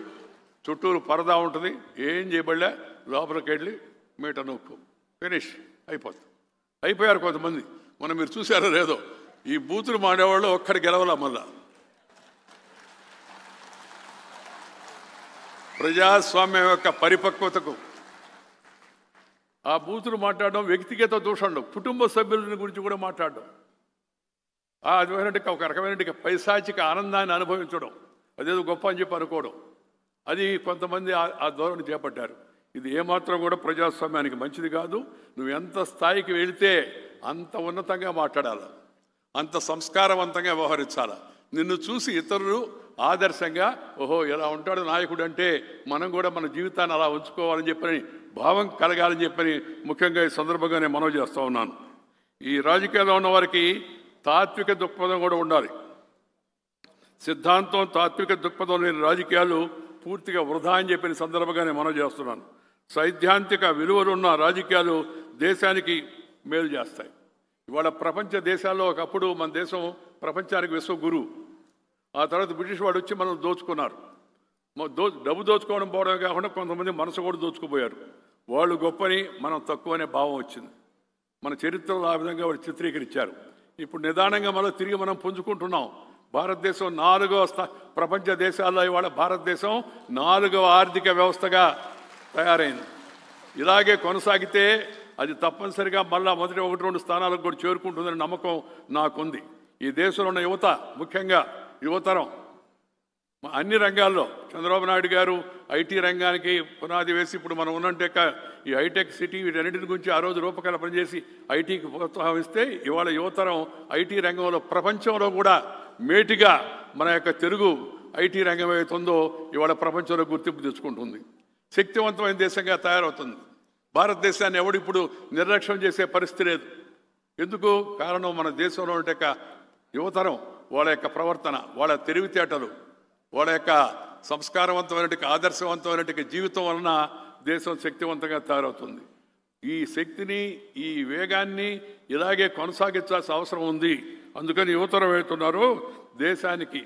చుట్టూరు పరదా ఉంటుంది, ఏం చేయబడలే, లోపలికి వెళ్ళి మీటర్ నొక్కు, ఫినిష్ అయిపోతుంది. అయిపోయారు కొంతమంది. మీరు చూసారో లేదో, ఈ బూతులు మాడేవాళ్ళు ఒక్కడి గెలవాల. మళ్ళా ప్రజాస్వామ్యం యొక్క పరిపక్వతకు ఆ బూతులు మాట్లాడడం, వ్యక్తిగత దూషణలు, కుటుంబ సభ్యుల గురించి కూడా మాట్లాడడం, ఒక రకమైన పైశాచిక ఆనందాన్ని అనుభవించడం, అదేదో గొప్ప అని చెప్పి అనుకోవడం, అది కొంతమంది ఆ ధోరణి చేపట్టారు. ఇది ఏమాత్రం కూడా ప్రజాస్వామ్యానికి మంచిది కాదు. నువ్వు ఎంత స్థాయికి వెళితే అంత ఉన్నతంగా మాట్లాడాలి, అంత సంస్కారవంతంగా వ్యవహరించాలి. నిన్ను చూసి ఇతరులు ఆదర్శంగా, ఓహో ఎలా ఉంటాడు నాయకుడు అంటే మనం కూడా మన జీవితాన్ని అలా ఉంచుకోవాలని చెప్పని భావం కలగాలని చెప్పని ముఖ్యంగా ఈ సందర్భంగా నేను మనవి చేస్తూ ఉన్నాను. ఈ రాజకీయాల్లో ఉన్న వారికి తాత్విక దృక్పథం కూడా ఉండాలి. సిద్ధాంతం, తాత్విక దృక్పథం లేని రాజకీయాలు పూర్తిగా వృధా అని చెప్పిన సందర్భంగా నేను మనవి చేస్తున్నాను. సైద్ధాంతిక విలువలున్న రాజకీయాలు దేశానికి మేలు చేస్తాయి. ఇవాళ ప్రపంచ దేశాల్లో ఒకప్పుడు మన దేశం ప్రపంచానికి విశ్వగురువు. ఆ తర్వాత బ్రిటిష్ వాడు వచ్చి మనం దోచుకున్నారు. డబ్బు దోచుకోవడం పోవడం కాకుండా కొంతమంది మనసు కూడా దోచుకుపోయారు. వాళ్ళు గొప్పని మనం తక్కువ అనే భావం వచ్చింది. మన చరిత్రలో ఆ విధంగా వాళ్ళు చిత్రీకరించారు. ఇప్పుడు నిదానంగా తిరిగి మనం పుంజుకుంటున్నాం. భారతదేశం 4వ ప్రపంచ దేశాల్లో ఇవాళ భారతదేశం 4వ ఆర్థిక వ్యవస్థగా తయారైంది. ఇలాగే కొనసాగితే అది తప్పనిసరిగా మళ్ళా మొదటి 1-2 స్థానాలకు కూడా చేరుకుంటుందని నమ్మకం నాకుంది. ఈ దేశంలో ఉన్న యువత, ముఖ్యంగా యువతరం, అన్ని రంగాల్లో చంద్రబాబు నాయుడు గారు ఐటీ రంగానికి పునాది వేసి ఇప్పుడు మనం ఉన్నంటే ఈ హైటెక్ సిటీ వీటన్నిటి గురించి ఆ రోజు రూపకల్పన చేసి ఐటీకి ప్రోత్సాహిస్తే ఇవాళ యువతరం ఐటీ రంగంలో ప్రపంచంలో కూడా మేటిగా మన యొక్క తెలుగు ఐటీ రంగం ఏతుందో ఇవాళ ప్రపంచంలో గుర్తింపు తెచ్చుకుంటుంది. శక్తివంతమైన దేశంగా తయారవుతుంది. భారతదేశాన్ని ఎవడు ఇప్పుడు నిర్లక్ష్యం చేసే పరిస్థితి లేదు. ఎందుకు? కారణం మన దేశంలో ఉంటే యువతరం వాళ్ళ యొక్క ప్రవర్తన, వాళ్ళ తెలివితేటలు, వాళ్ళ యొక్క సంస్కారవంతమైన ఆదర్శవంతమైన జీవితం వలన దేశం శక్తివంతంగా తయారవుతుంది. ఈ శక్తిని, ఈ వేగాన్ని ఇలాగే కొనసాగించాల్సిన అవసరం ఉంది. అందుకని యువతరం వెళ్తున్నారు. దేశానికి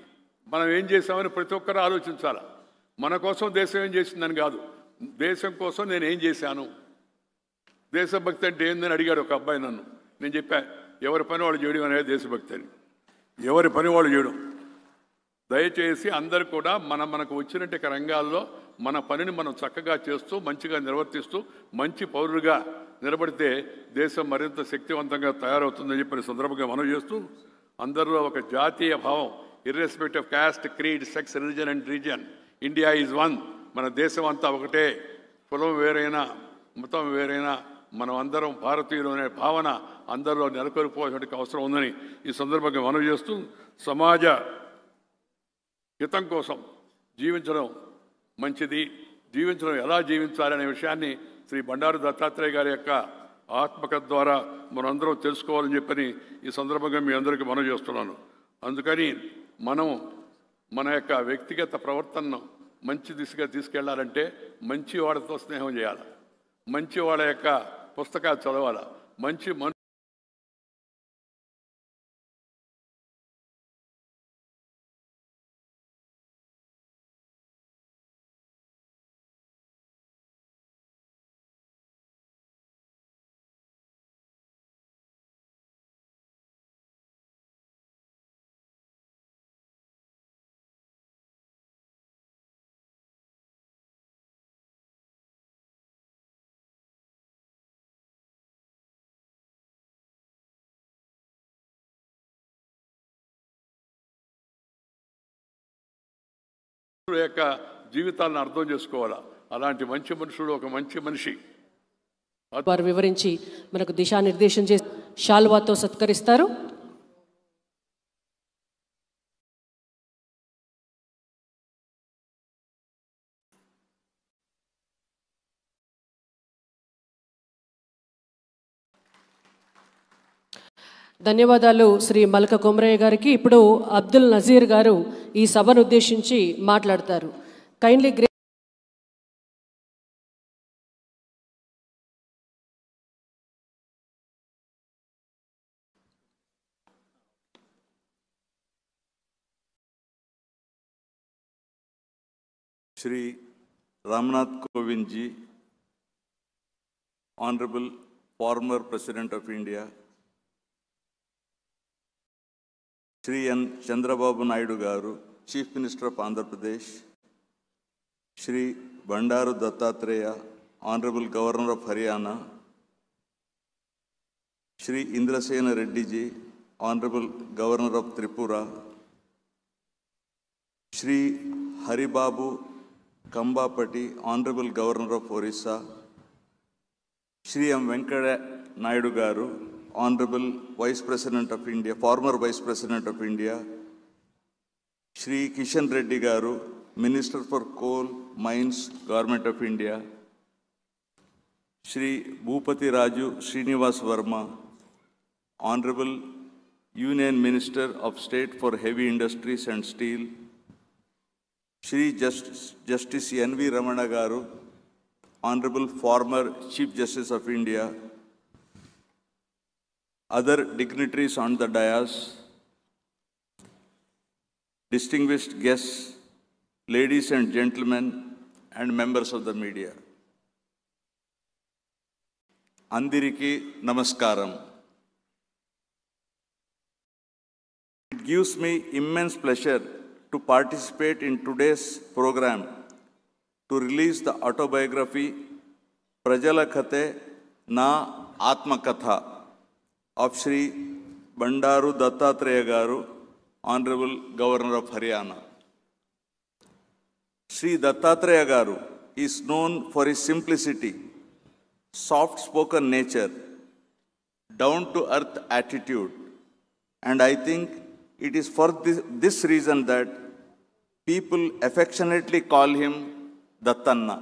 మనం ఏం చేసామని ప్రతి ఒక్కరూ ఆలోచించాలి. మన కోసం దేశం ఏం చేసిందని కాదు, దేశం కోసం నేను ఏం చేశాను. దేశభక్తి అంటే ఏందని అడిగాడు ఒక అబ్బాయి నన్ను. నేను చెప్పా, ఎవరి పని వాళ్ళు చేయడం అనేది దేశభక్తి అని. ఎవరి పని వాళ్ళు చేయడం. దయచేసి అందరు కూడా మనకు వచ్చినట్టు రంగాల్లో మన పనిని మనం చక్కగా చేస్తూ మంచిగా నిర్వర్తిస్తూ మంచి పౌరులుగా నిలబడితే దేశం మరింత శక్తివంతంగా తయారవుతుందని చెప్పిన సందర్భంగా మనం చేస్తూ అందరిలో ఒక జాతీయ భావం, irrespect of caste, creed, sex, religion and region, India is one. మన దేశం అంతా ఒకటే, కులం వేరైనా మతం వేరైనా మనం అందరం భారతీయులు అనే భావన అందరిలో నెలకొల్పుకోవాల్సిన అవసరం ఉందని ఈ సందర్భంగా మనం చేస్తూ సమాజ హితం కోసం జీవించడం మంచిది, జీవించడం ఎలా జీవించాలనే విషయాన్ని శ్రీ బండారు దత్తాత్రేయ గారి యొక్క ఆత్మకథ ద్వారా మనందరం తెలుసుకోవాలని చెప్పని ఈ సందర్భంగా మీ అందరికీ మనం చేస్తున్నాను. అందుకని మనం మన యొక్క వ్యక్తిగత ప్రవర్తనను మంచి దిశగా తీసుకెళ్లాలంటే మంచి వాళ్ళతో స్నేహం చేయాలి, మంచి వాళ్ళ యొక్క పుస్తకాలు చదవాలి, మంచి యొక్క జీవితాలను అర్థం చేసుకోవాలా. అలాంటి మంచి మనుషుడు ఒక మంచి మనిషి. వారు వివరించి మనకు దిశానిర్దేశం చేసి శాల్వాతో సత్కరిస్తారు. ధన్యవాదాలు శ్రీ మల్క కొమరయ్య గారికి. ఇప్పుడు అబ్దుల్ నజీర్ గారు ఈ సభను ఉద్దేశించి మాట్లాడతారు. Kindly Shri Ramnath Kovind ji, Honorable former President of India, Shri N. Chandrababu Naidu Garu, Chief Minister of Andhra Pradesh, Shri Bandaru Dattatreya, Honorable Governor of Haryana, Shri Indrasena Reddy ji, Honorable Governor of Tripura, Shri Haribabu Kambapati, Honorable Governor of Orissa, Shri M. Venkata Naidu Garu, Honorable Vice President of India, former Vice President of India, Shri Kishan Reddy Garu, Minister for Coal, Mines, Government of India, Shri Bhupati Raju Srinivas Verma, Honorable Union Minister of State for Heavy Industries and Steel, Shri Justice N.V. Ramana Garu, Honorable former Chief Justice of India, other dignitaries on the dais, distinguished guests, ladies and gentlemen, and members of the media. Andiriki Namaskaram. It gives me immense pleasure to participate in today's program to release the autobiography Prajala Kate Na Atma Katha of Shri Bandaru Dattatreya Garu, Honorable Governor of Haryana. Sri Dattatreya Garu is known for his simplicity, soft-spoken nature, down-to-earth attitude, and I think it is for this reason that people affectionately call him Dattanna.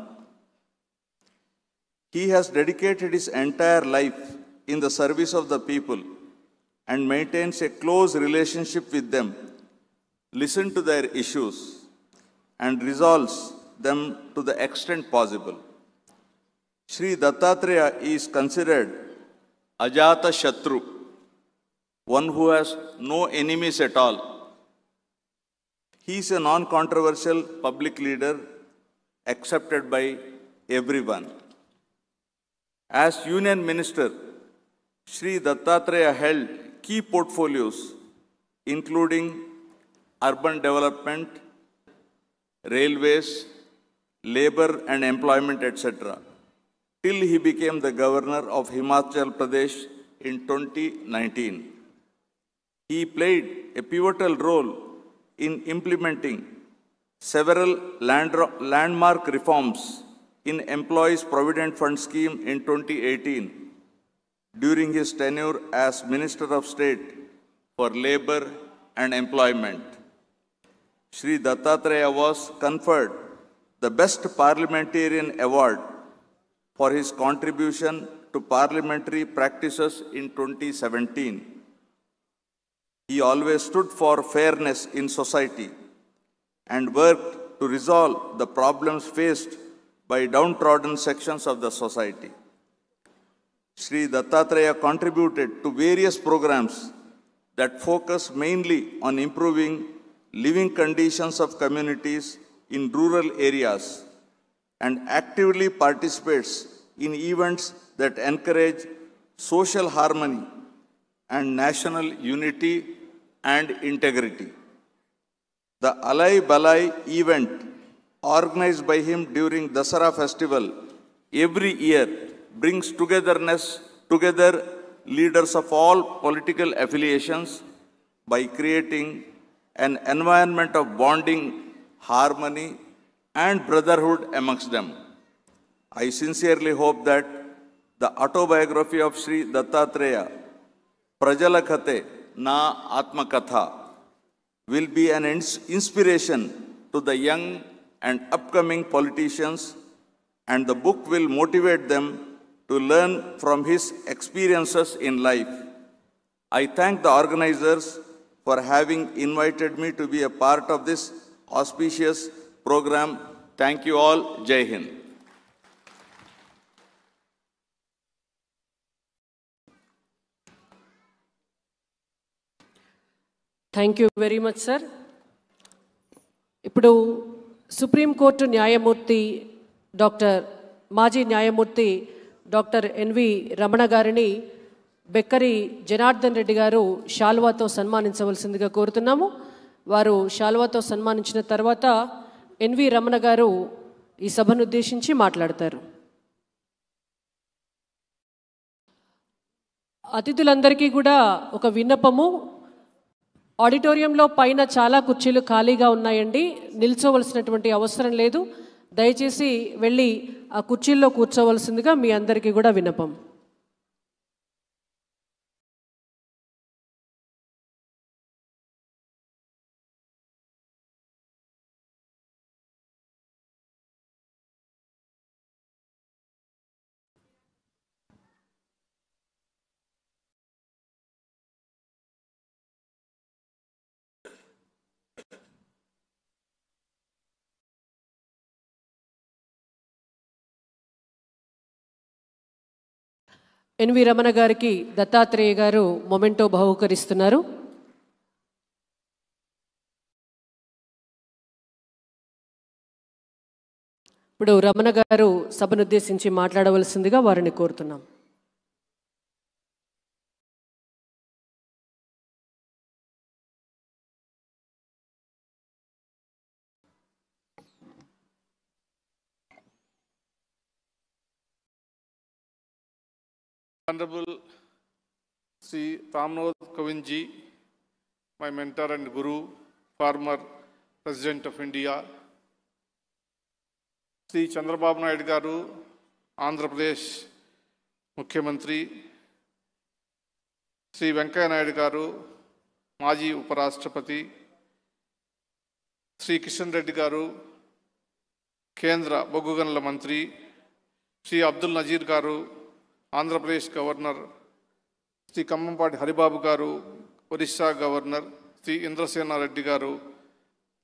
He has dedicated his entire life in the service of the people and maintains a close relationship with them, listens to their issues, and resolves them to the extent possible. Sri Dattatreya is considered Ajata Shatru, one who has no enemies at all. He is a non-controversial public leader accepted by everyone. As Union Minister, Sri Dattatreya held key portfolios including urban development, railways, labor and employment, etc., till he became the governor of Himachal Pradesh in 2019. He played a pivotal role in implementing several landmark reforms in Employees Provident Fund Scheme in 2018 during his tenure as Minister of State for Labor and Employment. Sri Dattatreya was conferred the Best Parliamentarian Award for his contribution to parliamentary practices in 2017. He always stood for fairness in society and worked to resolve the problems faced by downtrodden sections of the society. Sri Dattatreya contributed to various programs that focus mainly on improving living conditions of communities in rural areas and actively participates in events that encourage social harmony and national unity and integrity. The Alai Balai event organized by him during Dasara festival every year brings together leaders of all political affiliations by creating an environment of bonding, harmony, and brotherhood amongst them. I sincerely hope that the autobiography of Sri Dattatreya, Prajalakate Na Atmakatha, will be an inspiration to the young and upcoming politicians, and the book will motivate them to learn from his experiences in life. I thank the organizers for having invited me to be a part of this auspicious program. Thank you all. Jai Hind. Thank you very much sir. ఇప్పుడు supreme court న్యాయమూర్తి మాజీ న్యాయమూర్తి doctor N V Ramana గారిని బెక్కరి జనార్దన్ రెడ్డి గారు శాల్వాతో సన్మానించవలసిందిగా కోరుతున్నాము. వారు శాల్వాతో సన్మానించిన తర్వాత N V Ramana గారు ఈ సభను ఉద్దేశించి మాట్లాడతారు. అతిథులందరికీ కూడా ఒక విన్నపము, ఆడిటోరియంలో పైన చాలా కుర్చీలు ఖాళీగా ఉన్నాయండి, నిల్చోవలసినటువంటి అవసరం లేదు. దయచేసి వెళ్ళి ఆ కుర్చీల్లో కూర్చోవలసిందిగా మీ అందరికీ కూడా విన్నపం. ఎన్వి రమణ గారికి దత్తాత్రేయ గారు మొమెంటో బహుకరిస్తున్నారు. ఇప్పుడు రమణ గారు సభనుద్దేశించి మాట్లాడవలసిందిగా వారిని కోరుతున్నాం. Honorable Sri Ramnath Kovind ji, my mentor and guru, former President of India, Shri Chandrababu Naidu గారు ఆంధ్రప్రదేశ్ ముఖ్యమంత్రి, శ్రీ వెంకయ్య నాయుడు గారు మాజీ ఉపరాష్ట్రపతి, శ్రీ కిషన్ రెడ్డి గారు కేంద్ర బొగ్గు గనుల మంత్రి, శ్రీ అబ్దుల్ నజీర్ గారు ఆంధ్రప్రదేశ్ గవర్నర్, శ్రీ ఖమ్మంపాటి హరిబాబు గారు ఒరిస్సా గవర్నర్, శ్రీ ఇంద్రసేనారెడ్డి గారు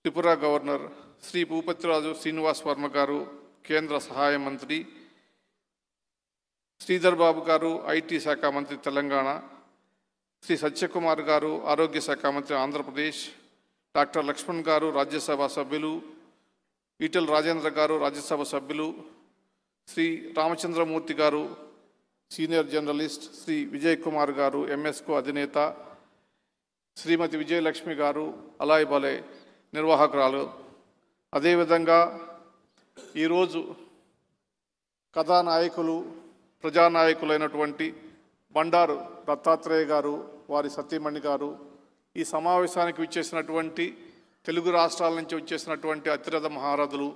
త్రిపుర గవర్నర్, శ్రీ భూపతిరాజు శ్రీనివాస్ వర్మ గారు కేంద్ర సహాయ మంత్రి, శ్రీధర్ బాబు గారు ఐటీ శాఖ మంత్రి తెలంగాణ, శ్రీ సత్యకుమార్ గారు ఆరోగ్య శాఖ మంత్రి ఆంధ్రప్రదేశ్, డాక్టర్ లక్ష్మణ్ గారు రాజ్యసభ సభ్యులు, ఈటెల రాజేంద్ర గారు రాజ్యసభ సభ్యులు, శ్రీ రామచంద్రమూర్తి గారు సీనియర్ జర్నలిస్ట్, శ్రీ విజయ్ కుమార్ గారు ఎంఎస్కో అధినేత, శ్రీమతి విజయలక్ష్మి గారు అలాయ్ బలే నిర్వాహకురాలు. అదేవిధంగా ఈరోజు కథానాయకులు ప్రజానాయకులైనటువంటి బండారు దత్తాత్రేయ గారు వారి సతీమణి గారు ఈ సమావేశానికి విచ్చేసినటువంటి తెలుగు రాష్ట్రాల నుంచి వచ్చేసినటువంటి అతిరథ మహారథులు,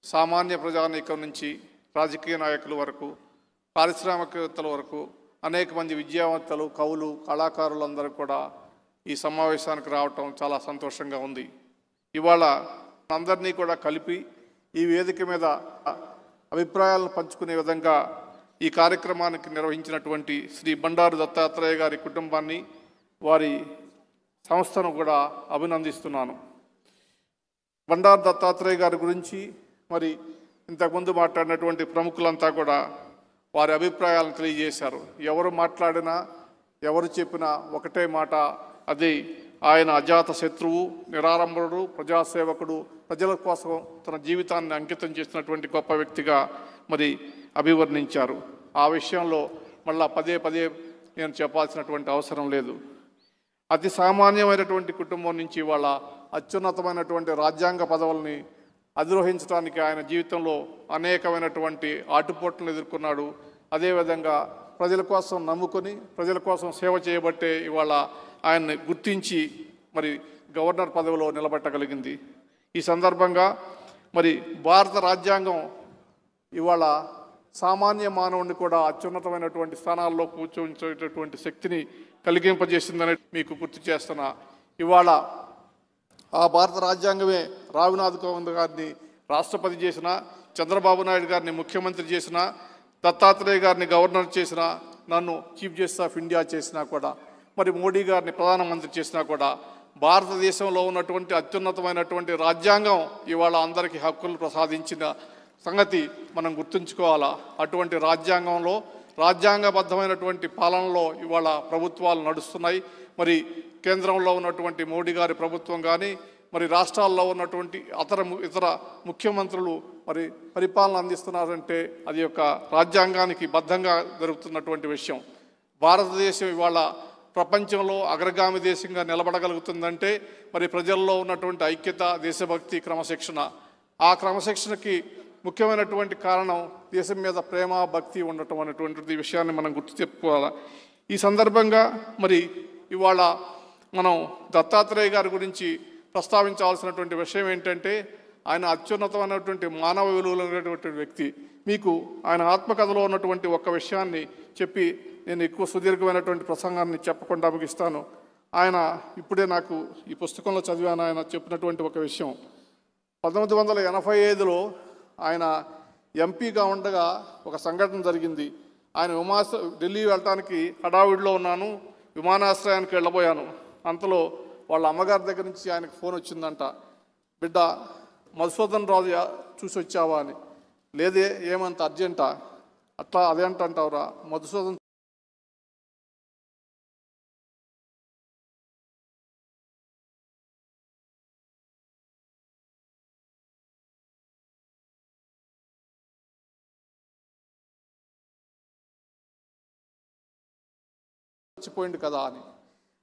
సామాన్య ప్రజానీకం నుంచి రాజకీయ నాయకుల వరకు పారిశ్రామికవేత్తల వరకు అనేక మంది విద్యావంతులు, కవులు, కళాకారులందరూ కూడా ఈ సమావేశానికి రావటం చాలా సంతోషంగా ఉంది. ఇవాళ అందరినీ కూడా కలిపి ఈ వేదిక మీద అభిప్రాయాలను పంచుకునే విధంగా ఈ కార్యక్రమానికి నిర్వహించినటువంటి శ్రీ బండారు దత్తాత్రేయ గారి కుటుంబాన్ని, వారి సంస్థను కూడా అభినందిస్తున్నాను. బండారు దత్తాత్రేయ గారి గురించి మరి ఇంతకుముందు మాట్లాడినటువంటి ప్రముఖులంతా కూడా వారి అభిప్రాయాలను తెలియజేశారు. ఎవరు మాట్లాడినా ఎవరు చెప్పినా ఒకటే మాట, అది ఆయన అజాత శత్రువు, నిరారంభుడు, ప్రజాసేవకుడు, ప్రజల కోసం తన జీవితాన్ని అంకితం చేసినటువంటి గొప్ప వ్యక్తిగా మరి అభివర్ణించారు. ఆ విషయంలో మళ్ళా పదే పదే నేను చెప్పాల్సినటువంటి అవసరం లేదు. అతి సామాన్యమైనటువంటి కుటుంబం నుంచి వాళ్ళ అత్యున్నతమైనటువంటి రాజ్యాంగ పదవుల్ని అధిరోహించడానికి ఆయన జీవితంలో అనేకమైనటువంటి ఆటుపోట్లను ఎదుర్కొన్నాడు. అదేవిధంగా ప్రజల కోసం నమ్ముకొని ప్రజల కోసం సేవ చేయబట్టే ఇవాళ ఆయన్ని గుర్తించి మరి గవర్నర్ పదవిలో నిలబెట్టగలిగింది. ఈ సందర్భంగా మరి భారత రాజ్యాంగం ఇవాళ సామాన్య మానవుడిని కూడా అత్యున్నతమైనటువంటి స్థానాల్లో కూర్చోంచేటటువంటి శక్తిని కలిగింపజేసిందని మీకు గుర్తు చేస్తున్నా. ఇవాళ ఆ భారత రాజ్యాంగమే రాఘునాథ్ కోవింద్ గారిని రాష్ట్రపతి చేసిన, చంద్రబాబు నాయుడు గారిని ముఖ్యమంత్రి చేసిన, దత్తాత్రేయ గారిని గవర్నర్ చేసిన, నన్ను చీఫ్ జస్టిస్ ఆఫ్ ఇండియా చేసినా కూడా, మరి మోడీ గారిని ప్రధానమంత్రి చేసినా కూడా భారతదేశంలో ఉన్నటువంటి అత్యున్నతమైనటువంటి రాజ్యాంగం ఇవాళ అందరికీ హక్కులు ప్రసాదించిన సంగతి మనం గుర్తుంచుకోవాలా. అటువంటి రాజ్యాంగంలో రాజ్యాంగబద్ధమైనటువంటి పాలనలో ఇవాళ ప్రభుత్వాలు నడుస్తున్నాయి. మరి కేంద్రంలో ఉన్నటువంటి మోడీ గారి ప్రభుత్వం కానీ, మరి రాష్ట్రాల్లో ఉన్నటువంటి ఇతర ముఖ్యమంత్రులు మరి పరిపాలన అందిస్తున్నారంటే అది ఒక రాజ్యాంగానికి బద్ధంగా జరుగుతున్నటువంటి విషయం. భారతదేశం ఇవాళ ప్రపంచంలో అగ్రగామి దేశంగా నిలబడగలుగుతుందంటే మరి ప్రజల్లో ఉన్నటువంటి ఐక్యత, దేశభక్తి, క్రమశిక్షణ. ఆ క్రమశిక్షణకి ముఖ్యమైనటువంటి కారణం దేశం మీద ప్రేమ, భక్తి ఉండటం అనేటువంటి విషయాన్ని మనం గుర్తు చెప్పుకోవాలి. ఈ సందర్భంగా మరి ఇవాళ మనం దత్తాత్రేయ గారి గురించి ప్రస్తావించాల్సినటువంటి విషయం ఏంటంటే ఆయన అత్యున్నతమైనటువంటి మానవ విలువలు ఉన్నటువంటి వ్యక్తి. మీకు ఆయన ఆత్మకథలో ఉన్నటువంటి ఒక్క విషయాన్ని చెప్పి నేను ఎక్కువ సుదీర్ఘమైనటువంటి ప్రసంగాన్ని చెప్పకుండా ముగిస్తాను. ఆయన ఇప్పుడే నాకు ఈ పుస్తకంలో చదివాను. ఆయన చెప్పినటువంటి ఒక విషయం, 1985లో ఆయన ఎంపీగా ఉండగా ఒక సంఘటన జరిగింది. ఆయన ఢిల్లీ వెళ్ళటానికి హడావిడిలో ఉన్నాను, విమానాశ్రయానికి వెళ్ళబోయాను. అంతలో వాళ్ళ అమ్మగారి దగ్గర నుంచి ఆయనకు ఫోన్ వచ్చిందంట, బిడ్డ మధుసూదన్ రాజు చూసి వచ్చావా అని. లేదే, ఏమంత అర్జెంటా? అట్లా అదేంటంటావురా, మధుసూదన్ చచ్చిపోయింది కదా అని.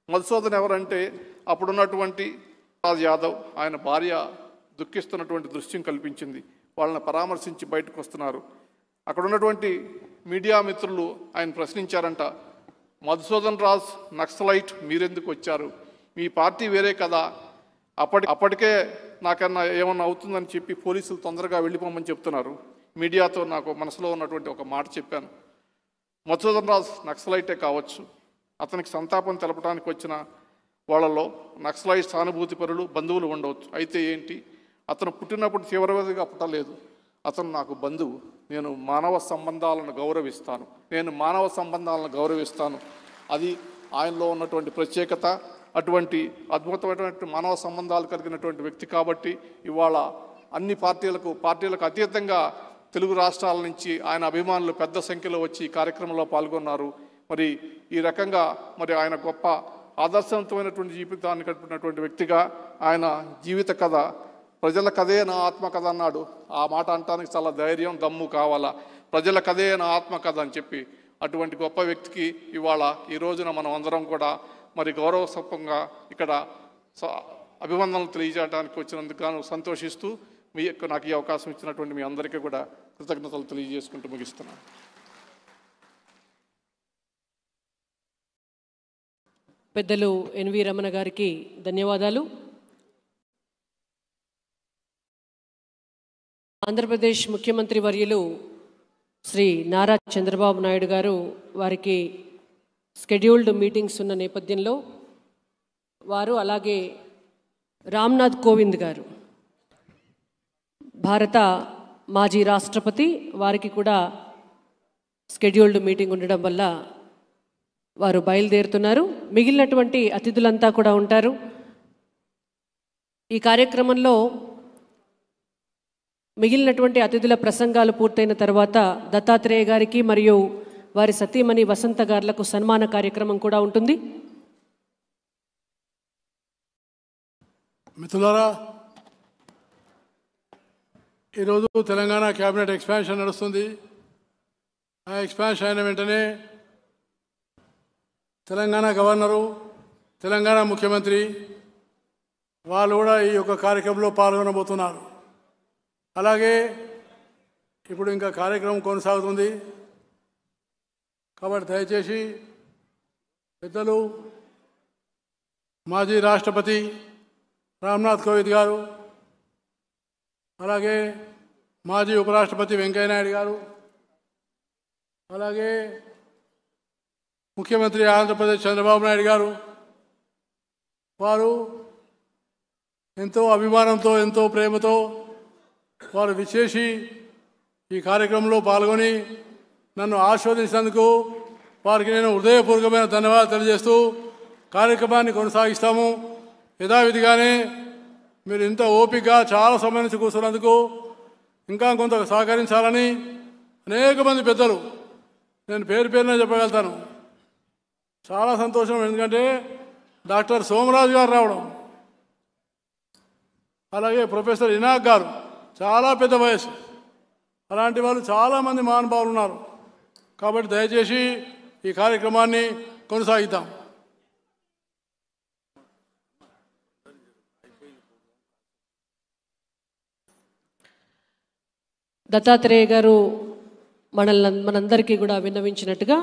మధుసూదన్ ఎవరంటే అప్పుడున్నటువంటి రాజ్ యాదవ్, ఆయన భార్య దుఃఖిస్తున్నటువంటి దృశ్యం కల్పించింది. వాళ్ళని పరామర్శించి బయటకు వస్తున్నారు. అక్కడ ఉన్నటువంటి మీడియా మిత్రులు ఆయన ప్రశ్నించారంట, మధుసూదన్ రాజ్ నక్సలైట్, మీరెందుకు వచ్చారు? మీ పార్టీ వేరే కదా, అప్పటికే నాకన్నా ఏమన్నా అవుతుందని చెప్పి పోలీసులు తొందరగా వెళ్ళిపోమని చెప్తున్నారు. మీడియాతో నాకు మనసులో ఉన్నటువంటి ఒక మాట చెప్పాను. మధుసూదన్ రాజ్ నక్సలైటే కావచ్చు, అతనికి సంతాపం తెలపడానికి వచ్చిన వాళ్ళలో నక్సలైట్ సానుభూతి పరులు బంధువులు ఉండవచ్చు. అయితే ఏంటి, అతను పుట్టినప్పుడు తీవ్రవాదిగా పుట్టలేదు. అతను నాకు బంధువు. నేను మానవ సంబంధాలను గౌరవిస్తాను. అది ఆయనలో ఉన్నటువంటి ప్రత్యేకత. అటువంటి అద్భుతమైనటువంటి మానవ సంబంధాలు కలిగినటువంటి వ్యక్తి కాబట్టి ఇవాళ అన్ని పార్టీలకు అతీతంగా తెలుగు రాష్ట్రాల నుంచి ఆయన అభిమానులు పెద్ద సంఖ్యలో వచ్చి ఈ కార్యక్రమంలో పాల్గొన్నారు. మరి ఈ రకంగా మరి ఆయన గొప్ప ఆదర్శవంతమైనటువంటి జీవితాన్ని గడిపినటువంటి వ్యక్తిగా ఆయన జీవిత కథ, ప్రజల కథే నా ఆత్మకథ అన్నాడు. ఆ మాట అనడానికి చాలా ధైర్యం, దమ్ము కావాలా. ప్రజల కథే నా ఆత్మకథ అని చెప్పి అటువంటి గొప్ప వ్యక్తికి ఇవాళ ఈ రోజున మనం అందరం కూడా మరి గౌరవసంపంగా ఇక్కడ అభివందనలు తెలియజేయడానికి వచ్చినందుకు గాను సంతోషిస్తూ నాకు ఈ అవకాశం ఇచ్చినటువంటి మీ అందరికీ కూడా కృతజ్ఞతలు తెలియజేసుకుంటూ ముగిస్తున్నాను. పెద్దలు ఎన్వి రమణ గారికి ధన్యవాదాలు. ఆంధ్రప్రదేశ్ ముఖ్యమంత్రి వర్యులు శ్రీ నారా చంద్రబాబు నాయుడు గారు వారికి షెడ్యూల్డ్ మీటింగ్స్ ఉన్న నేపథ్యంలో వారు, అలాగే రామ్నాథ్ కోవింద్ గారు భారత మాజీ రాష్ట్రపతి, వారికి కూడా షెడ్యూల్డ్ మీటింగ్ ఉండడం వల్ల వారు బయలుదేరుతున్నారు. మిగిలినటువంటి అతిథులంతా కూడా ఉంటారు. ఈ కార్యక్రమంలో మిగిలినటువంటి అతిథుల ప్రసంగాలు పూర్తయిన తర్వాత దత్తాత్రేయ గారికి మరియు వారి సతీమణి వసంత గారులకు సన్మాన కార్యక్రమం కూడా ఉంటుంది. మిత్రులారా, ఈరోజు తెలంగాణ క్యాబినెట్ ఎక్స్పాన్షన్ నడుస్తుంది. ఆ ఎక్స్పాన్షన్ అయిన వెంటనే తెలంగాణ గవర్నరు, తెలంగాణ ముఖ్యమంత్రి వాళ్ళు కూడా ఈ యొక్క కార్యక్రమంలో పాల్గొనబోతున్నారు. అలాగే ఇప్పుడు ఇంకా కార్యక్రమం కొనసాగుతుంది కాబట్టి దయచేసి పెద్దలు మాజీ రాష్ట్రపతి రామ్నాథ్ కోవింద్ గారు, అలాగే మాజీ ఉపరాష్ట్రపతి వెంకయ్యనాయుడు గారు, అలాగే ముఖ్యమంత్రి ఆంధ్రప్రదేశ్ చంద్రబాబు నాయుడు గారు, వారు ఎంతో అభిమానంతో ఎంతో ప్రేమతో వారు విచ్చేసి ఈ కార్యక్రమంలో పాల్గొని నన్ను ఆశీర్వదించినందుకు వారికి నేను హృదయపూర్వకమైన ధన్యవాదాలు తెలియజేస్తూ కార్యక్రమాన్ని కొనసాగిస్తాము. యథావిధిగానే మీరు ఇంత ఓపికగా చాలా సమయం నుంచి కూర్చున్నందుకు ఇంకా కొంత సహకరించాలని అనేక మంది పెద్దలు, నేను పేరు పేరునే చెప్పగలుగుతాను, చాలా సంతోషం. ఎందుకంటే డాక్టర్ సోమరాజు గారు రావడం, అలాగే ప్రొఫెసర్ ఇనాక్ గారు, చాలా పెద్ద వయసు, అలాంటి వాళ్ళు చాలామంది మహానుభావులు ఉన్నారు. కాబట్టి దయచేసి ఈ కార్యక్రమాన్ని కొనసాగిద్దాం. దత్తాత్రేయ గారు మనందరికీ కూడా విన్నవించినట్టుగా